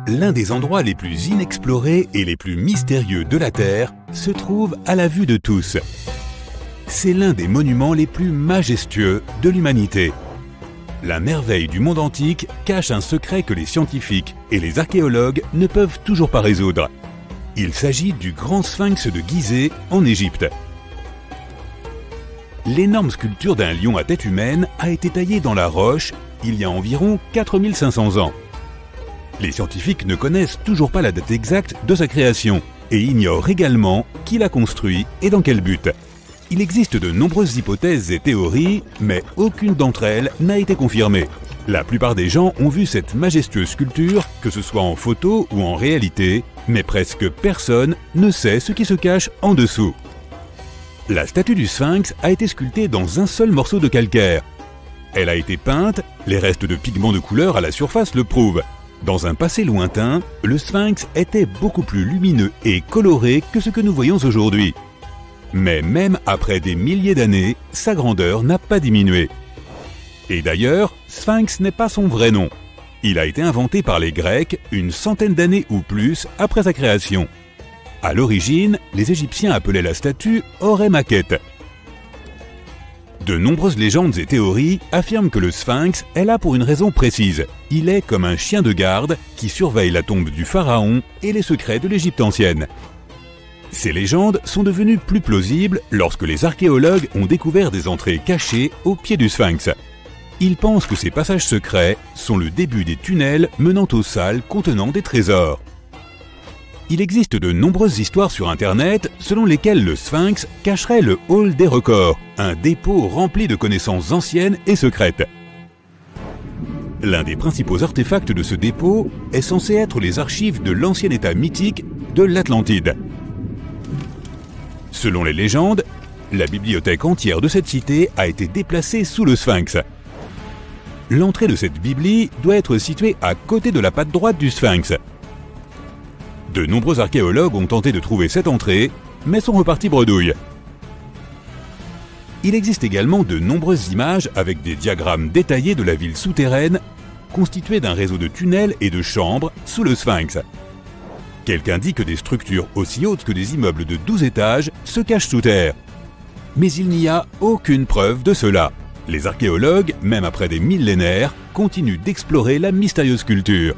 L'un des endroits les plus inexplorés et les plus mystérieux de la Terre se trouve à la vue de tous. C'est l'un des monuments les plus majestueux de l'humanité. La merveille du monde antique cache un secret que les scientifiques et les archéologues ne peuvent toujours pas résoudre. Il s'agit du grand sphinx de Gizeh en Égypte. L'énorme sculpture d'un lion à tête humaine a été taillée dans la roche il y a environ 4500 ans. Les scientifiques ne connaissent toujours pas la date exacte de sa création et ignorent également qui l'a construit et dans quel but. Il existe de nombreuses hypothèses et théories, mais aucune d'entre elles n'a été confirmée. La plupart des gens ont vu cette majestueuse sculpture, que ce soit en photo ou en réalité, mais presque personne ne sait ce qui se cache en dessous. La statue du sphinx a été sculptée dans un seul morceau de calcaire. Elle a été peinte, les restes de pigments de couleur à la surface le prouvent. Dans un passé lointain, le sphinx était beaucoup plus lumineux et coloré que ce que nous voyons aujourd'hui. Mais même après des milliers d'années, sa grandeur n'a pas diminué. Et d'ailleurs, sphinx n'est pas son vrai nom. Il a été inventé par les Grecs une centaine d'années ou plus après sa création. À l'origine, les Égyptiens appelaient la statue Horem-Haqet. De nombreuses légendes et théories affirment que le sphinx est là pour une raison précise. Il est comme un chien de garde qui surveille la tombe du pharaon et les secrets de l'Égypte ancienne. Ces légendes sont devenues plus plausibles lorsque les archéologues ont découvert des entrées cachées au pied du sphinx. Ils pensent que ces passages secrets sont le début des tunnels menant aux salles contenant des trésors. Il existe de nombreuses histoires sur Internet selon lesquelles le sphinx cacherait le hall des records, un dépôt rempli de connaissances anciennes et secrètes. L'un des principaux artefacts de ce dépôt est censé être les archives de l'ancien état mythique de l'Atlantide. Selon les légendes, la bibliothèque entière de cette cité a été déplacée sous le sphinx. L'entrée de cette bibli doit être située à côté de la patte droite du sphinx. De nombreux archéologues ont tenté de trouver cette entrée, mais sont repartis bredouille. Il existe également de nombreuses images avec des diagrammes détaillés de la ville souterraine, constituée d'un réseau de tunnels et de chambres sous le sphinx. Quelqu'un dit que des structures aussi hautes que des immeubles de 12 étages se cachent sous terre. Mais il n'y a aucune preuve de cela. Les archéologues, même après des millénaires, continuent d'explorer la mystérieuse sculpture.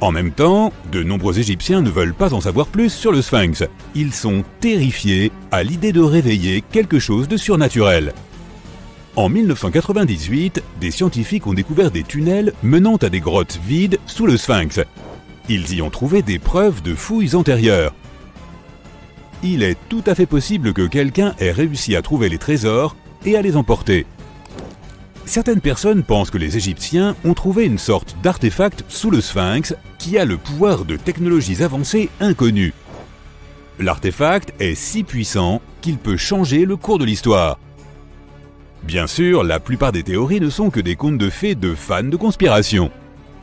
En même temps, de nombreux Égyptiens ne veulent pas en savoir plus sur le sphinx. Ils sont terrifiés à l'idée de réveiller quelque chose de surnaturel. En 1998, des scientifiques ont découvert des tunnels menant à des grottes vides sous le sphinx. Ils y ont trouvé des preuves de fouilles antérieures. Il est tout à fait possible que quelqu'un ait réussi à trouver les trésors et à les emporter. Certaines personnes pensent que les Égyptiens ont trouvé une sorte d'artefact sous le sphinx qui a le pouvoir de technologies avancées inconnues. L'artefact est si puissant qu'il peut changer le cours de l'histoire. Bien sûr, la plupart des théories ne sont que des contes de fées de fans de conspiration.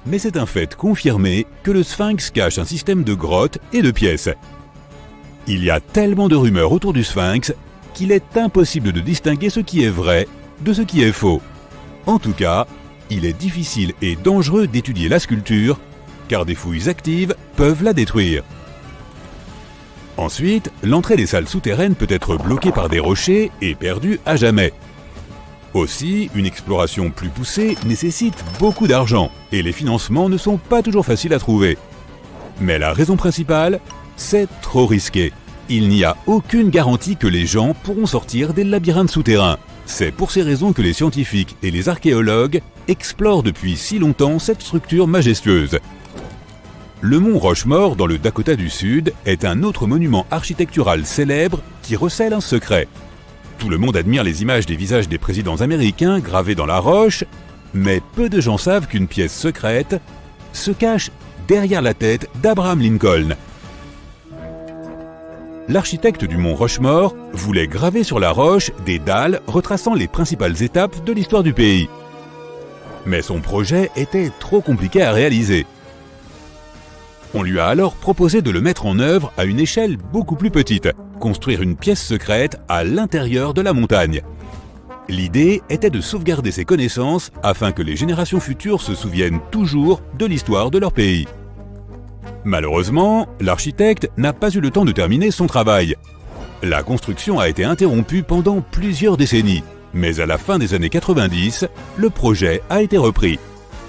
Mais c'est un fait confirmé que le sphinx cache un système de grottes et de pièces. Il y a tellement de rumeurs autour du sphinx qu'il est impossible de distinguer ce qui est vrai de ce qui est faux. En tout cas, il est difficile et dangereux d'étudier la sculpture, car des fouilles actives peuvent la détruire. Ensuite, l'entrée des salles souterraines peut être bloquée par des rochers et perdue à jamais. Aussi, une exploration plus poussée nécessite beaucoup d'argent, et les financements ne sont pas toujours faciles à trouver. Mais la raison principale, c'est trop risqué. Il n'y a aucune garantie que les gens pourront sortir des labyrinthes souterrains. C'est pour ces raisons que les scientifiques et les archéologues explorent depuis si longtemps cette structure majestueuse. Le mont Rushmore, dans le Dakota du Sud, est un autre monument architectural célèbre qui recèle un secret. Tout le monde admire les images des visages des présidents américains gravés dans la roche, mais peu de gens savent qu'une pièce secrète se cache derrière la tête d'Abraham Lincoln. L'architecte du mont Rushmore voulait graver sur la roche des dalles retraçant les principales étapes de l'histoire du pays. Mais son projet était trop compliqué à réaliser. On lui a alors proposé de le mettre en œuvre à une échelle beaucoup plus petite, construire une pièce secrète à l'intérieur de la montagne. L'idée était de sauvegarder ces connaissances afin que les générations futures se souviennent toujours de l'histoire de leur pays. Malheureusement, l'architecte n'a pas eu le temps de terminer son travail. La construction a été interrompue pendant plusieurs décennies, mais à la fin des années 90, le projet a été repris.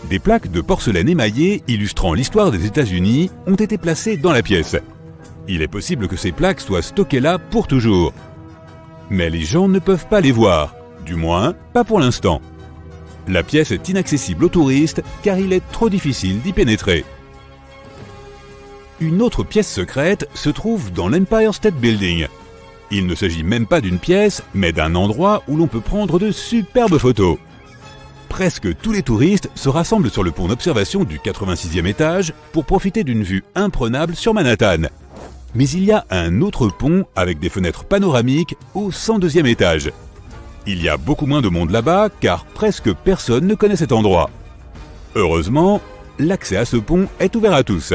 Des plaques de porcelaine émaillée illustrant l'histoire des États-Unis ont été placées dans la pièce. Il est possible que ces plaques soient stockées là pour toujours. Mais les gens ne peuvent pas les voir, du moins pas pour l'instant. La pièce est inaccessible aux touristes car il est trop difficile d'y pénétrer. Une autre pièce secrète se trouve dans l'Empire State Building. Il ne s'agit même pas d'une pièce, mais d'un endroit où l'on peut prendre de superbes photos. Presque tous les touristes se rassemblent sur le pont d'observation du 86e étage pour profiter d'une vue imprenable sur Manhattan. Mais il y a un autre pont avec des fenêtres panoramiques au 102e étage. Il y a beaucoup moins de monde là-bas car presque personne ne connaît cet endroit. Heureusement, l'accès à ce pont est ouvert à tous.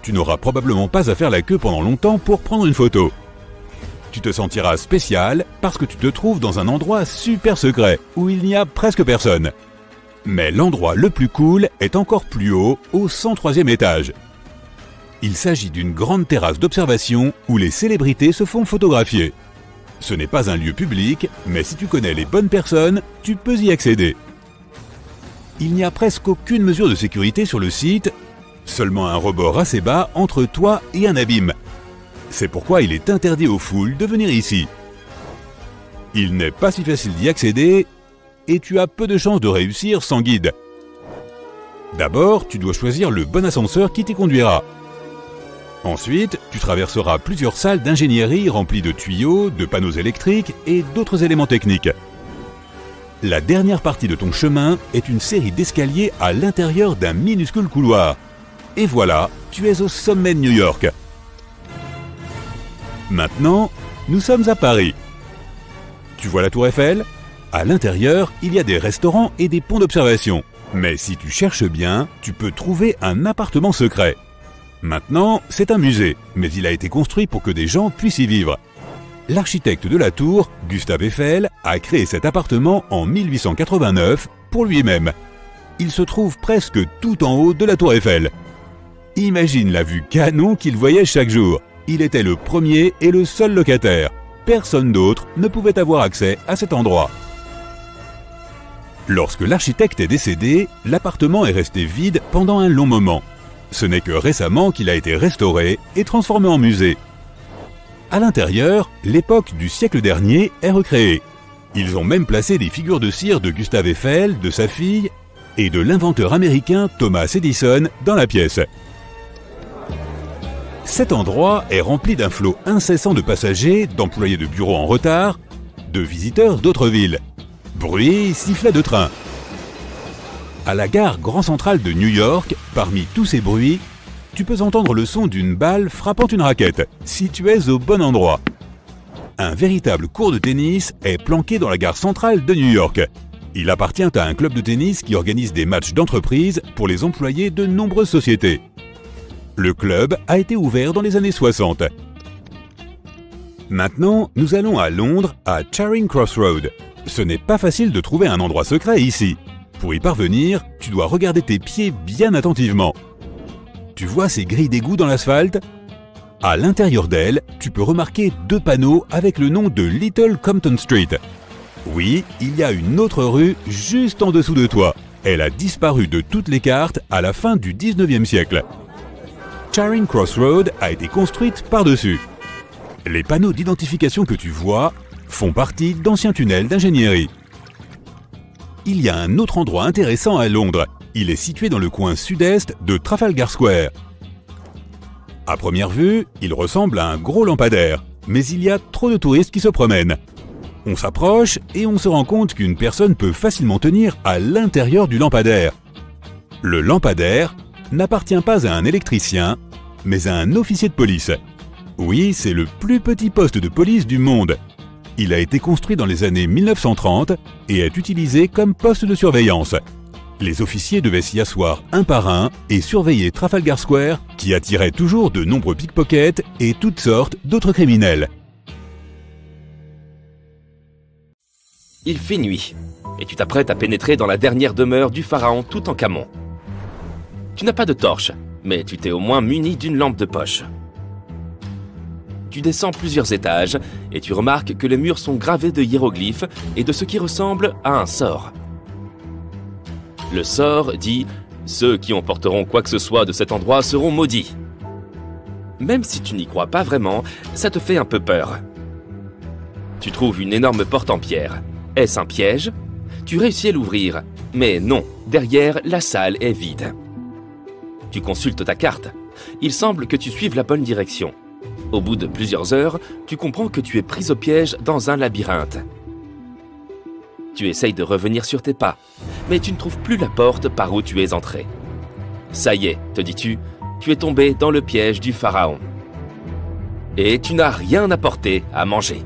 Tu n'auras probablement pas à faire la queue pendant longtemps pour prendre une photo. Tu te sentiras spécial parce que tu te trouves dans un endroit super secret où il n'y a presque personne. Mais l'endroit le plus cool est encore plus haut, au 103e étage. Il s'agit d'une grande terrasse d'observation où les célébrités se font photographier. Ce n'est pas un lieu public, mais si tu connais les bonnes personnes, tu peux y accéder. Il n'y a presque aucune mesure de sécurité sur le site, seulement un rebord assez bas entre toi et un abîme. C'est pourquoi il est interdit aux foules de venir ici. Il n'est pas si facile d'y accéder et tu as peu de chances de réussir sans guide. D'abord, tu dois choisir le bon ascenseur qui t'y conduira. Ensuite, tu traverseras plusieurs salles d'ingénierie remplies de tuyaux, de panneaux électriques et d'autres éléments techniques. La dernière partie de ton chemin est une série d'escaliers à l'intérieur d'un minuscule couloir. Et voilà, tu es au sommet de New York. Maintenant, nous sommes à Paris. Tu vois la Tour Eiffel? À l'intérieur, il y a des restaurants et des ponts d'observation. Mais si tu cherches bien, tu peux trouver un appartement secret. Maintenant, c'est un musée, mais il a été construit pour que des gens puissent y vivre. L'architecte de la tour, Gustave Eiffel, a créé cet appartement en 1889 pour lui-même. Il se trouve presque tout en haut de la Tour Eiffel. Imagine la vue canon qu'il voyait chaque jour. Il était le premier et le seul locataire. Personne d'autre ne pouvait avoir accès à cet endroit. Lorsque l'architecte est décédé, l'appartement est resté vide pendant un long moment. Ce n'est que récemment qu'il a été restauré et transformé en musée. À l'intérieur, l'époque du siècle dernier est recréée. Ils ont même placé des figures de cire de Gustave Eiffel, de sa fille et de l'inventeur américain Thomas Edison dans la pièce. Cet endroit est rempli d'un flot incessant de passagers, d'employés de bureaux en retard, de visiteurs d'autres villes. Bruit, sifflet de train. À la gare Grand Central de New York, parmi tous ces bruits, tu peux entendre le son d'une balle frappant une raquette, si tu es au bon endroit. Un véritable court de tennis est planqué dans la gare centrale de New York. Il appartient à un club de tennis qui organise des matchs d'entreprise pour les employés de nombreuses sociétés. Le club a été ouvert dans les années 60. Maintenant, nous allons à Londres, à Charing Cross Road. Ce n'est pas facile de trouver un endroit secret ici. Pour y parvenir, tu dois regarder tes pieds bien attentivement. Tu vois ces grilles d'égout dans l'asphalte? À l'intérieur d'elles, tu peux remarquer deux panneaux avec le nom de Little Compton Street. Oui, il y a une autre rue juste en dessous de toi. Elle a disparu de toutes les cartes à la fin du 19e siècle. Charing Cross Road a été construite par-dessus. Les panneaux d'identification que tu vois font partie d'anciens tunnels d'ingénierie. Il y a un autre endroit intéressant à Londres. Il est situé dans le coin sud-est de Trafalgar Square. À première vue, il ressemble à un gros lampadaire, mais il y a trop de touristes qui se promènent. On s'approche et on se rend compte qu'une personne peut facilement tenir à l'intérieur du lampadaire. Le lampadaire n'appartient pas à un électricien, mais à un officier de police. Oui, c'est le plus petit poste de police du monde. Il a été construit dans les années 1930 et est utilisé comme poste de surveillance. Les officiers devaient s'y asseoir un par un et surveiller Trafalgar Square, qui attirait toujours de nombreux pickpockets et toutes sortes d'autres criminels. Il fait nuit, et tu t'apprêtes à pénétrer dans la dernière demeure du pharaon Toutankhamon. Tu n'as pas de torche, mais tu t'es au moins muni d'une lampe de poche. Tu descends plusieurs étages et tu remarques que les murs sont gravés de hiéroglyphes et de ce qui ressemble à un sort. Le sort dit « Ceux qui emporteront quoi que ce soit de cet endroit seront maudits ». Même si tu n'y crois pas vraiment, ça te fait un peu peur. Tu trouves une énorme porte en pierre. Est-ce un piège? Tu réussis à l'ouvrir, mais non, derrière, la salle est vide. Tu consultes ta carte. Il semble que tu suives la bonne direction. Au bout de plusieurs heures, tu comprends que tu es pris au piège dans un labyrinthe. Tu essayes de revenir sur tes pas, mais tu ne trouves plus la porte par où tu es entré. Ça y est, te dis-tu, tu es tombé dans le piège du pharaon. Et tu n'as rien apporté à manger.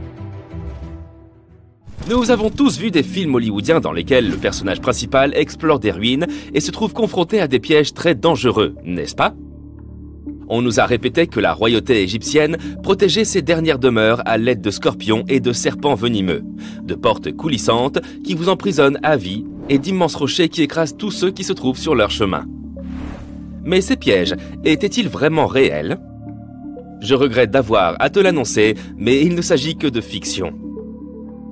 Nous avons tous vu des films hollywoodiens dans lesquels le personnage principal explore des ruines et se trouve confronté à des pièges très dangereux, n'est-ce pas? On nous a répété que la royauté égyptienne protégeait ses dernières demeures à l'aide de scorpions et de serpents venimeux, de portes coulissantes qui vous emprisonnent à vie et d'immenses rochers qui écrasent tous ceux qui se trouvent sur leur chemin. Mais ces pièges étaient-ils vraiment réels? Je regrette d'avoir à te l'annoncer, mais il ne s'agit que de fiction.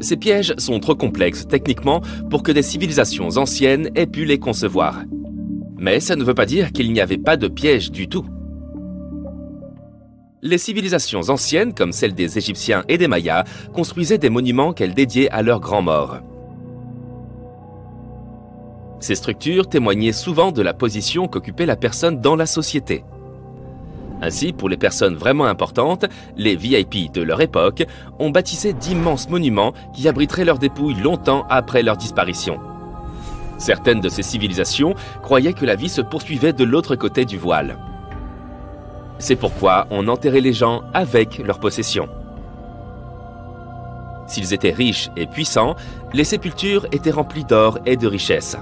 Ces pièges sont trop complexes techniquement pour que des civilisations anciennes aient pu les concevoir. Mais ça ne veut pas dire qu'il n'y avait pas de pièges du tout. Les civilisations anciennes, comme celles des Égyptiens et des Mayas, construisaient des monuments qu'elles dédiaient à leurs grands morts. Ces structures témoignaient souvent de la position qu'occupait la personne dans la société. Ainsi, pour les personnes vraiment importantes, les VIP de leur époque, on bâtissait d'immenses monuments qui abriteraient leurs dépouilles longtemps après leur disparition. Certaines de ces civilisations croyaient que la vie se poursuivait de l'autre côté du voile. C'est pourquoi on enterrait les gens avec leurs possessions. S'ils étaient riches et puissants, les sépultures étaient remplies d'or et de richesses.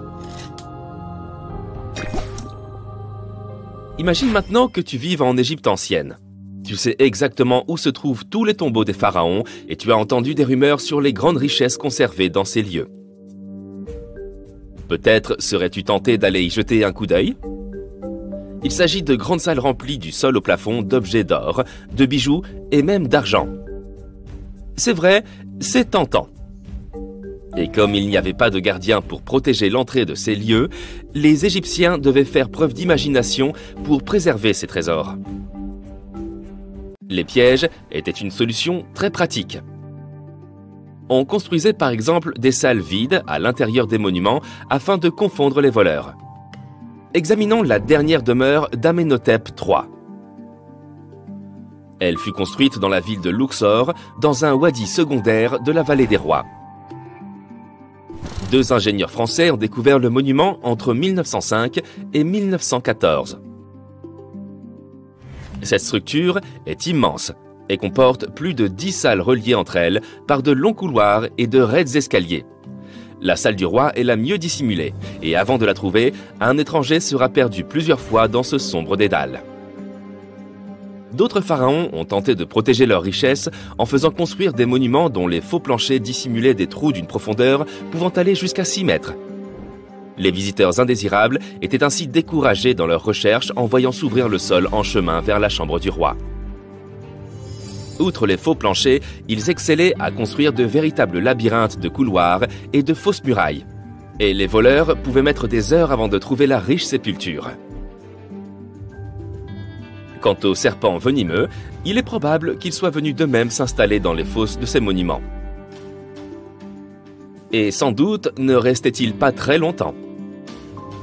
Imagine maintenant que tu vives en Égypte ancienne. Tu sais exactement où se trouvent tous les tombeaux des pharaons et tu as entendu des rumeurs sur les grandes richesses conservées dans ces lieux. Peut-être serais-tu tenté d'aller y jeter un coup d'œil? Il s'agit de grandes salles remplies du sol au plafond d'objets d'or, de bijoux et même d'argent. C'est vrai, c'est tentant. Et comme il n'y avait pas de gardien pour protéger l'entrée de ces lieux, les Égyptiens devaient faire preuve d'imagination pour préserver ces trésors. Les pièges étaient une solution très pratique. On construisait par exemple des salles vides à l'intérieur des monuments afin de confondre les voleurs. Examinons la dernière demeure d'Amenhotep III. Elle fut construite dans la ville de Luxor, dans un wadi secondaire de la vallée des rois. Deux ingénieurs français ont découvert le monument entre 1905 et 1914. Cette structure est immense et comporte plus de 10 salles reliées entre elles par de longs couloirs et de raides escaliers. La salle du roi est la mieux dissimulée et avant de la trouver, un étranger sera perdu plusieurs fois dans ce sombre dédale. D'autres pharaons ont tenté de protéger leurs richesses en faisant construire des monuments dont les faux planchers dissimulaient des trous d'une profondeur pouvant aller jusqu'à 6 mètres. Les visiteurs indésirables étaient ainsi découragés dans leurs recherches en voyant s'ouvrir le sol en chemin vers la chambre du roi. Outre les faux planchers, ils excellaient à construire de véritables labyrinthes de couloirs et de fausses murailles. Et les voleurs pouvaient mettre des heures avant de trouver la riche sépulture. Quant aux serpents venimeux, il est probable qu'ils soient venus d'eux-mêmes s'installer dans les fosses de ces monuments. Et sans doute ne restaient-ils pas très longtemps.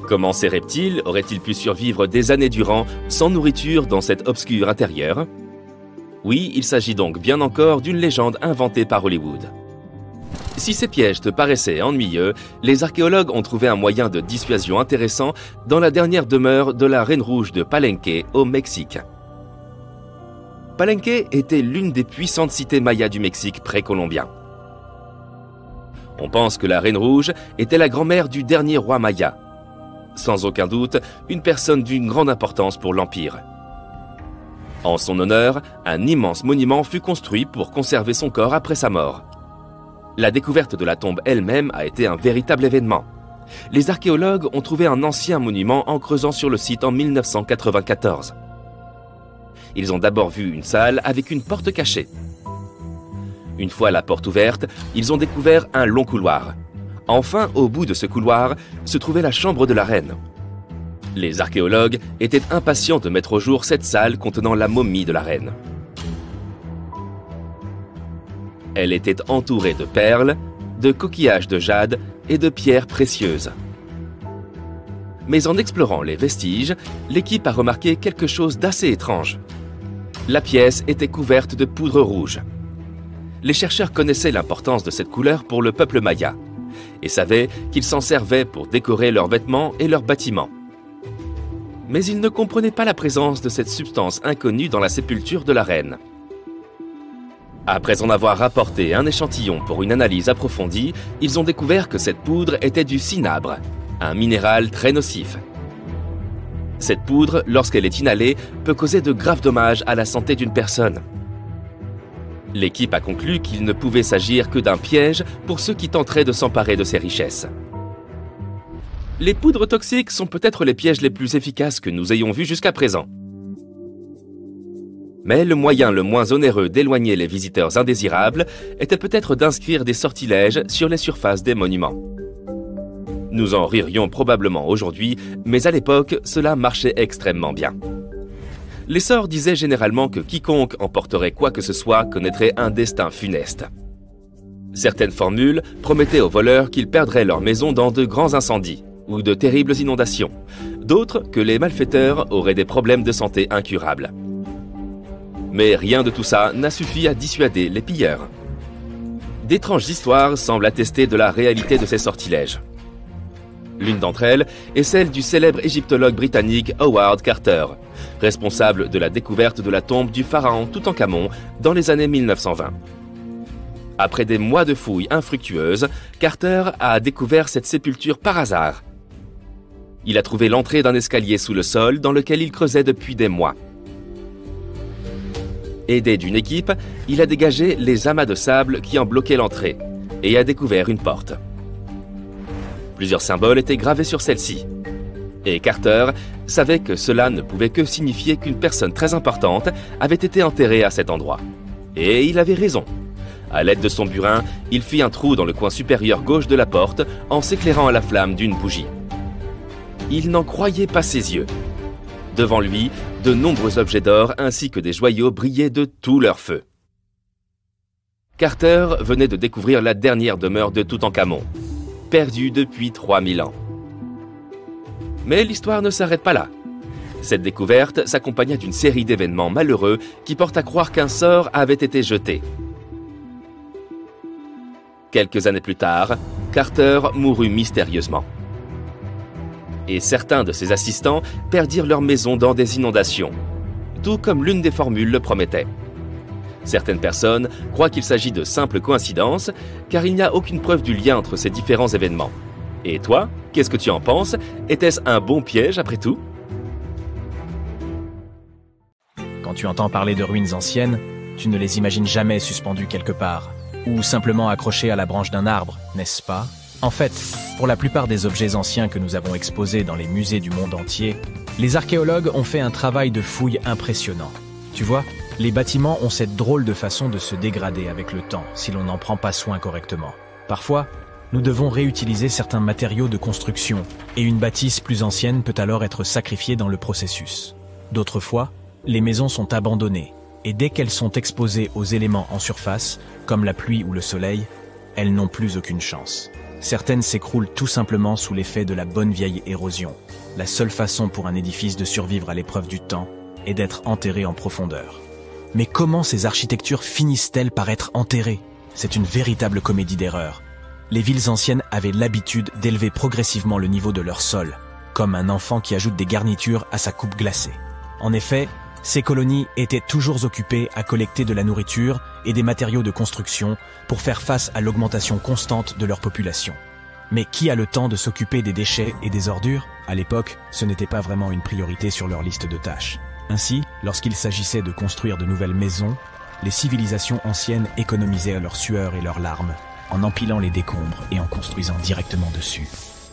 Comment ces reptiles auraient-ils pu survivre des années durant sans nourriture dans cet obscur intérieur? Oui, il s'agit donc bien encore d'une légende inventée par Hollywood. Si ces pièges te paraissaient ennuyeux, les archéologues ont trouvé un moyen de dissuasion intéressant dans la dernière demeure de la Reine Rouge de Palenque au Mexique. Palenque était l'une des puissantes cités mayas du Mexique précolombien. On pense que la Reine Rouge était la grand-mère du dernier roi maya. Sans aucun doute, une personne d'une grande importance pour l'Empire. En son honneur, un immense monument fut construit pour conserver son corps après sa mort. La découverte de la tombe elle-même a été un véritable événement. Les archéologues ont trouvé un ancien monument en creusant sur le site en 1994. Ils ont d'abord vu une salle avec une porte cachée. Une fois la porte ouverte, ils ont découvert un long couloir. Enfin, au bout de ce couloir, se trouvait la chambre de la reine. Les archéologues étaient impatients de mettre au jour cette salle contenant la momie de la reine. Elle était entourée de perles, de coquillages de jade et de pierres précieuses. Mais en explorant les vestiges, l'équipe a remarqué quelque chose d'assez étrange. La pièce était couverte de poudre rouge. Les chercheurs connaissaient l'importance de cette couleur pour le peuple maya et savaient qu'ils s'en servaient pour décorer leurs vêtements et leurs bâtiments. Mais ils ne comprenaient pas la présence de cette substance inconnue dans la sépulture de la reine. Après en avoir rapporté un échantillon pour une analyse approfondie, ils ont découvert que cette poudre était du cinabre, un minéral très nocif. Cette poudre, lorsqu'elle est inhalée, peut causer de graves dommages à la santé d'une personne. L'équipe a conclu qu'il ne pouvait s'agir que d'un piège pour ceux qui tenteraient de s'emparer de ces richesses. Les poudres toxiques sont peut-être les pièges les plus efficaces que nous ayons vus jusqu'à présent. Mais le moyen le moins onéreux d'éloigner les visiteurs indésirables était peut-être d'inscrire des sortilèges sur les surfaces des monuments. Nous en ririons probablement aujourd'hui, mais à l'époque, cela marchait extrêmement bien. Les sorts disaient généralement que quiconque emporterait quoi que ce soit connaîtrait un destin funeste. Certaines formules promettaient aux voleurs qu'ils perdraient leur maison dans de grands incendies ou de terribles inondations, d'autres que les malfaiteurs auraient des problèmes de santé incurables. Mais rien de tout ça n'a suffi à dissuader les pilleurs. D'étranges histoires semblent attester de la réalité de ces sortilèges. L'une d'entre elles est celle du célèbre égyptologue britannique Howard Carter, responsable de la découverte de la tombe du pharaon Toutankhamon dans les années 1920. Après des mois de fouilles infructueuses, Carter a découvert cette sépulture par hasard. Il a trouvé l'entrée d'un escalier sous le sol dans lequel il creusait depuis des mois. Aidé d'une équipe, il a dégagé les amas de sable qui en bloquaient l'entrée et a découvert une porte. Plusieurs symboles étaient gravés sur celle-ci. Et Carter savait que cela ne pouvait que signifier qu'une personne très importante avait été enterrée à cet endroit. Et il avait raison. À l'aide de son burin, il fit un trou dans le coin supérieur gauche de la porte en s'éclairant à la flamme d'une bougie. Il n'en croyait pas ses yeux. Devant lui, de nombreux objets d'or ainsi que des joyaux brillaient de tout leur feu. Carter venait de découvrir la dernière demeure de Toutankhamon, perdue depuis 3000 ans. Mais l'histoire ne s'arrête pas là. Cette découverte s'accompagna d'une série d'événements malheureux qui portent à croire qu'un sort avait été jeté. Quelques années plus tard, Carter mourut mystérieusement. Et certains de ses assistants perdirent leur maison dans des inondations, tout comme l'une des formules le promettait. Certaines personnes croient qu'il s'agit de simples coïncidences, car il n'y a aucune preuve du lien entre ces différents événements. Et toi, qu'est-ce que tu en penses? Était-ce un bon piège après tout? Quand tu entends parler de ruines anciennes, tu ne les imagines jamais suspendues quelque part, ou simplement accrochées à la branche d'un arbre, n'est-ce pas? En fait, pour la plupart des objets anciens que nous avons exposés dans les musées du monde entier, les archéologues ont fait un travail de fouille impressionnant. Tu vois, les bâtiments ont cette drôle de façon de se dégrader avec le temps si l'on n'en prend pas soin correctement. Parfois, nous devons réutiliser certains matériaux de construction et une bâtisse plus ancienne peut alors être sacrifiée dans le processus. D'autres fois, les maisons sont abandonnées et dès qu'elles sont exposées aux éléments en surface, comme la pluie ou le soleil, elles n'ont plus aucune chance. Certaines s'écroulent tout simplement sous l'effet de la bonne vieille érosion. La seule façon pour un édifice de survivre à l'épreuve du temps est d'être enterré en profondeur. Mais comment ces architectures finissent-elles par être enterrées? C'est une véritable comédie d'erreurs. Les villes anciennes avaient l'habitude d'élever progressivement le niveau de leur sol, comme un enfant qui ajoute des garnitures à sa coupe glacée. En effet, ces colonies étaient toujours occupées à collecter de la nourriture et des matériaux de construction pour faire face à l'augmentation constante de leur population. Mais qui a le temps de s'occuper des déchets et des ordures? À l'époque, ce n'était pas vraiment une priorité sur leur liste de tâches. Ainsi, lorsqu'il s'agissait de construire de nouvelles maisons, les civilisations anciennes économisaient leur sueur et leurs larmes en empilant les décombres et en construisant directement dessus.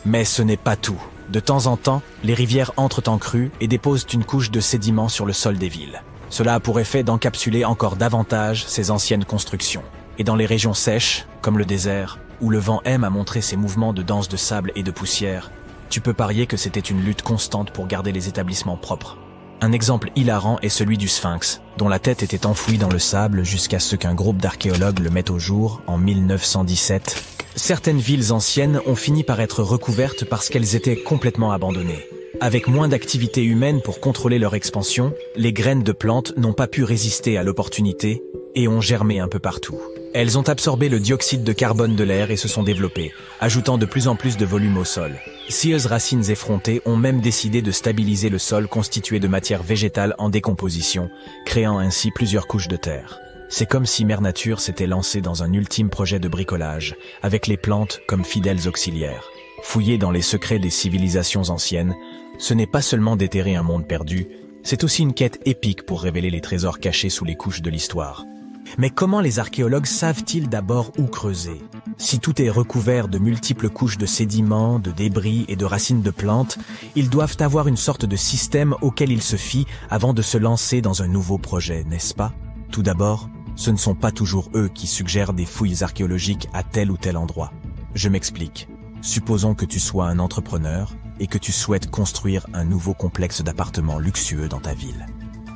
Mais ce n'est pas tout. De temps en temps, les rivières entrent en crue et déposent une couche de sédiments sur le sol des villes. Cela a pour effet d'encapsuler encore davantage ces anciennes constructions. Et dans les régions sèches, comme le désert, où le vent aime à montrer ses mouvements de danse de sable et de poussière, tu peux parier que c'était une lutte constante pour garder les établissements propres. Un exemple hilarant est celui du Sphinx, dont la tête était enfouie dans le sable jusqu'à ce qu'un groupe d'archéologues le mette au jour en 1917. Certaines villes anciennes ont fini par être recouvertes parce qu'elles étaient complètement abandonnées. Avec moins d'activité humaine pour contrôler leur expansion, les graines de plantes n'ont pas pu résister à l'opportunité et ont germé un peu partout. Elles ont absorbé le dioxyde de carbone de l'air et se sont développées, ajoutant de plus en plus de volume au sol. Scieuses racines effrontées ont même décidé de stabiliser le sol constitué de matière végétale en décomposition, créant ainsi plusieurs couches de terre. C'est comme si Mère Nature s'était lancée dans un ultime projet de bricolage, avec les plantes comme fidèles auxiliaires. Fouiller dans les secrets des civilisations anciennes, ce n'est pas seulement déterrer un monde perdu, c'est aussi une quête épique pour révéler les trésors cachés sous les couches de l'histoire. Mais comment les archéologues savent-ils d'abord où creuser? Si tout est recouvert de multiples couches de sédiments, de débris et de racines de plantes, ils doivent avoir une sorte de système auquel ils se fient avant de se lancer dans un nouveau projet, n'est-ce pas? Tout d'abord, ce ne sont pas toujours eux qui suggèrent des fouilles archéologiques à tel ou tel endroit. Je m'explique. Supposons que tu sois un entrepreneur et que tu souhaites construire un nouveau complexe d'appartements luxueux dans ta ville.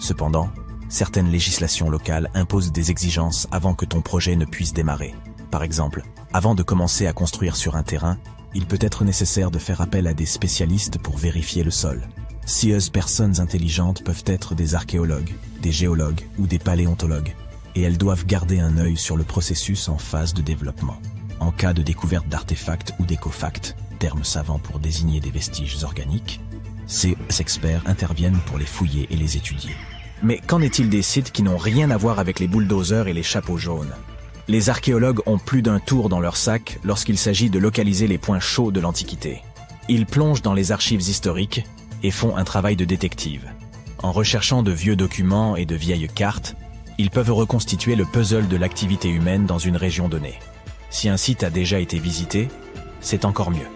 Cependant, certaines législations locales imposent des exigences avant que ton projet ne puisse démarrer. Par exemple, avant de commencer à construire sur un terrain, il peut être nécessaire de faire appel à des spécialistes pour vérifier le sol. Scieuses personnes intelligentes peuvent être des archéologues, des géologues ou des paléontologues, et elles doivent garder un œil sur le processus en phase de développement. En cas de découverte d'artefacts ou d'écofacts, termes savants pour désigner des vestiges organiques, ces experts interviennent pour les fouiller et les étudier. Mais qu'en est-il des sites qui n'ont rien à voir avec les bulldozers et les chapeaux jaunes? Les archéologues ont plus d'un tour dans leur sac lorsqu'il s'agit de localiser les points chauds de l'Antiquité. Ils plongent dans les archives historiques et font un travail de détective. En recherchant de vieux documents et de vieilles cartes, ils peuvent reconstituer le puzzle de l'activité humaine dans une région donnée. Si un site a déjà été visité, c'est encore mieux.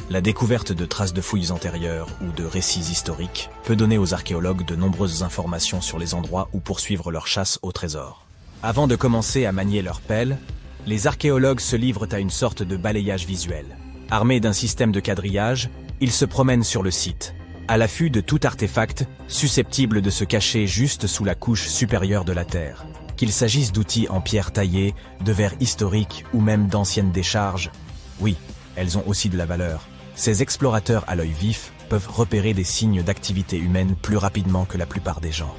La découverte de traces de fouilles antérieures ou de récits historiques peut donner aux archéologues de nombreuses informations sur les endroits où poursuivre leur chasse au trésor. Avant de commencer à manier leur pelle, les archéologues se livrent à une sorte de balayage visuel. Armés d'un système de quadrillage, ils se promènent sur le site, à l'affût de tout artefact susceptible de se cacher juste sous la couche supérieure de la terre. Qu'il s'agisse d'outils en pierre taillée, de verres historiques ou même d'anciennes décharges, oui, elles ont aussi de la valeur. Ces explorateurs à l'œil vif peuvent repérer des signes d'activité humaine plus rapidement que la plupart des gens.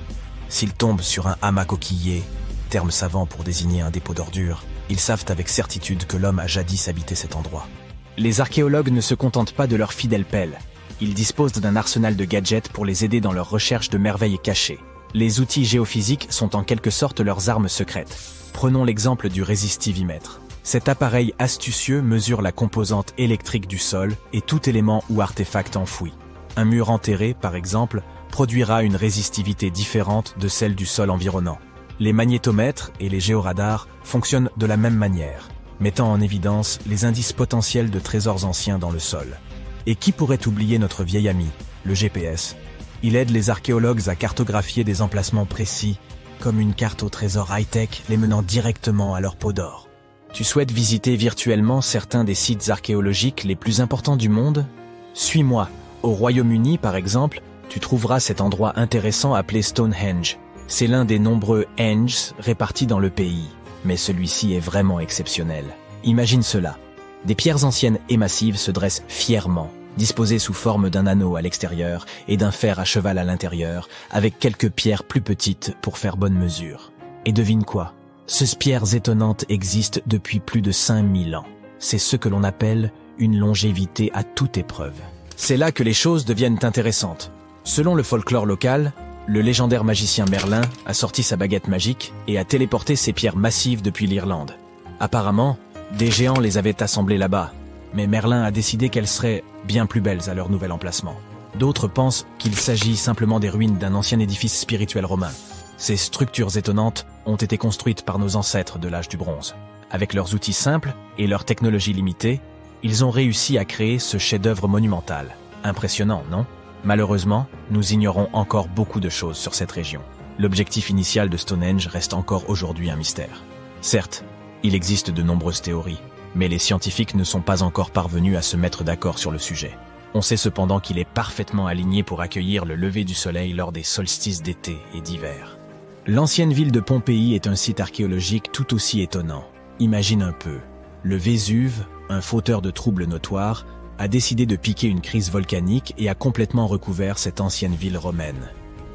S'ils tombent sur un hamac coquillé, terme savant pour désigner un dépôt d'ordures, ils savent avec certitude que l'homme a jadis habité cet endroit. Les archéologues ne se contentent pas de leur fidèle pelle. Ils disposent d'un arsenal de gadgets pour les aider dans leur recherche de merveilles cachées. Les outils géophysiques sont en quelque sorte leurs armes secrètes. Prenons l'exemple du résistivimètre. Cet appareil astucieux mesure la composante électrique du sol et tout élément ou artefact enfoui. Un mur enterré, par exemple, produira une résistivité différente de celle du sol environnant. Les magnétomètres et les géoradars fonctionnent de la même manière, mettant en évidence les indices potentiels de trésors anciens dans le sol. Et qui pourrait oublier notre vieil ami, le GPS? Il aide les archéologues à cartographier des emplacements précis, comme une carte au trésor high-tech les menant directement à leur pot d'or. Tu souhaites visiter virtuellement certains des sites archéologiques les plus importants du monde? Suis-moi. Au Royaume-Uni, par exemple, tu trouveras cet endroit intéressant appelé Stonehenge. C'est l'un des nombreux Henges répartis dans le pays, mais celui-ci est vraiment exceptionnel. Imagine cela. Des pierres anciennes et massives se dressent fièrement, disposées sous forme d'un anneau à l'extérieur et d'un fer à cheval à l'intérieur, avec quelques pierres plus petites pour faire bonne mesure. Et devine quoi? Ces pierres étonnantes existent depuis plus de 5000 ans. C'est ce que l'on appelle une longévité à toute épreuve. C'est là que les choses deviennent intéressantes. Selon le folklore local, le légendaire magicien Merlin a sorti sa baguette magique et a téléporté ces pierres massives depuis l'Irlande. Apparemment, des géants les avaient assemblées là-bas, mais Merlin a décidé qu'elles seraient bien plus belles à leur nouvel emplacement. D'autres pensent qu'il s'agit simplement des ruines d'un ancien édifice spirituel romain. Ces structures étonnantes ont été construites par nos ancêtres de l'âge du bronze. Avec leurs outils simples et leur technologie limitée, Ils ont réussi à créer ce chef-d'œuvre monumental. Impressionnant, non? Malheureusement, nous ignorons encore beaucoup de choses sur cette région. L'objectif initial de Stonehenge reste encore aujourd'hui un mystère. Certes, il existe de nombreuses théories, mais les scientifiques ne sont pas encore parvenus à se mettre d'accord sur le sujet. On sait cependant qu'il est parfaitement aligné pour accueillir le lever du soleil lors des solstices d'été et d'hiver. L'ancienne ville de Pompéi est un site archéologique tout aussi étonnant. Imagine un peu, le Vésuve, un fauteur de troubles notoires, a décidé de piquer une crise volcanique et a complètement recouvert cette ancienne ville romaine.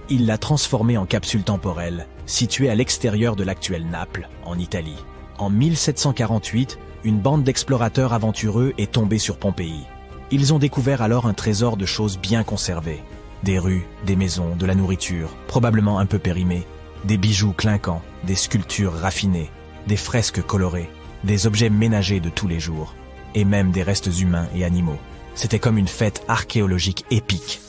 Il l'a transformée en capsule temporelle, située à l'extérieur de l'actuelle Naples, en Italie. En 1748, une bande d'explorateurs aventureux est tombée sur Pompéi. Ils ont découvert alors un trésor de choses bien conservées. Des rues, des maisons, de la nourriture, probablement un peu périmée, des bijoux clinquants, des sculptures raffinées, des fresques colorées, des objets ménagers de tous les jours, et même des restes humains et animaux. C'était comme une fête archéologique épique.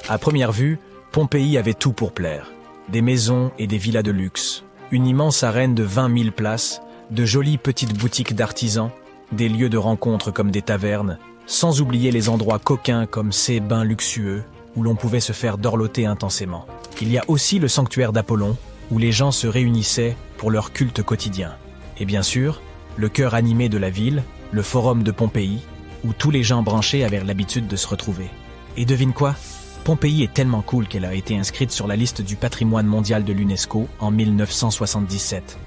À première vue, Pompéi avait tout pour plaire. Des maisons et des villas de luxe, une immense arène de 20 000 places, de jolies petites boutiques d'artisans, des lieux de rencontre comme des tavernes, sans oublier les endroits coquins comme ces bains luxueux où l'on pouvait se faire dorloter intensément. Il y a aussi le sanctuaire d'Apollon, où les gens se réunissaient pour leur culte quotidien. Et bien sûr, le cœur animé de la ville, le forum de Pompéi, où tous les gens branchés avaient l'habitude de se retrouver. Et devine quoi? Pompéi est tellement cool qu'elle a été inscrite sur la liste du patrimoine mondial de l'UNESCO en 1977.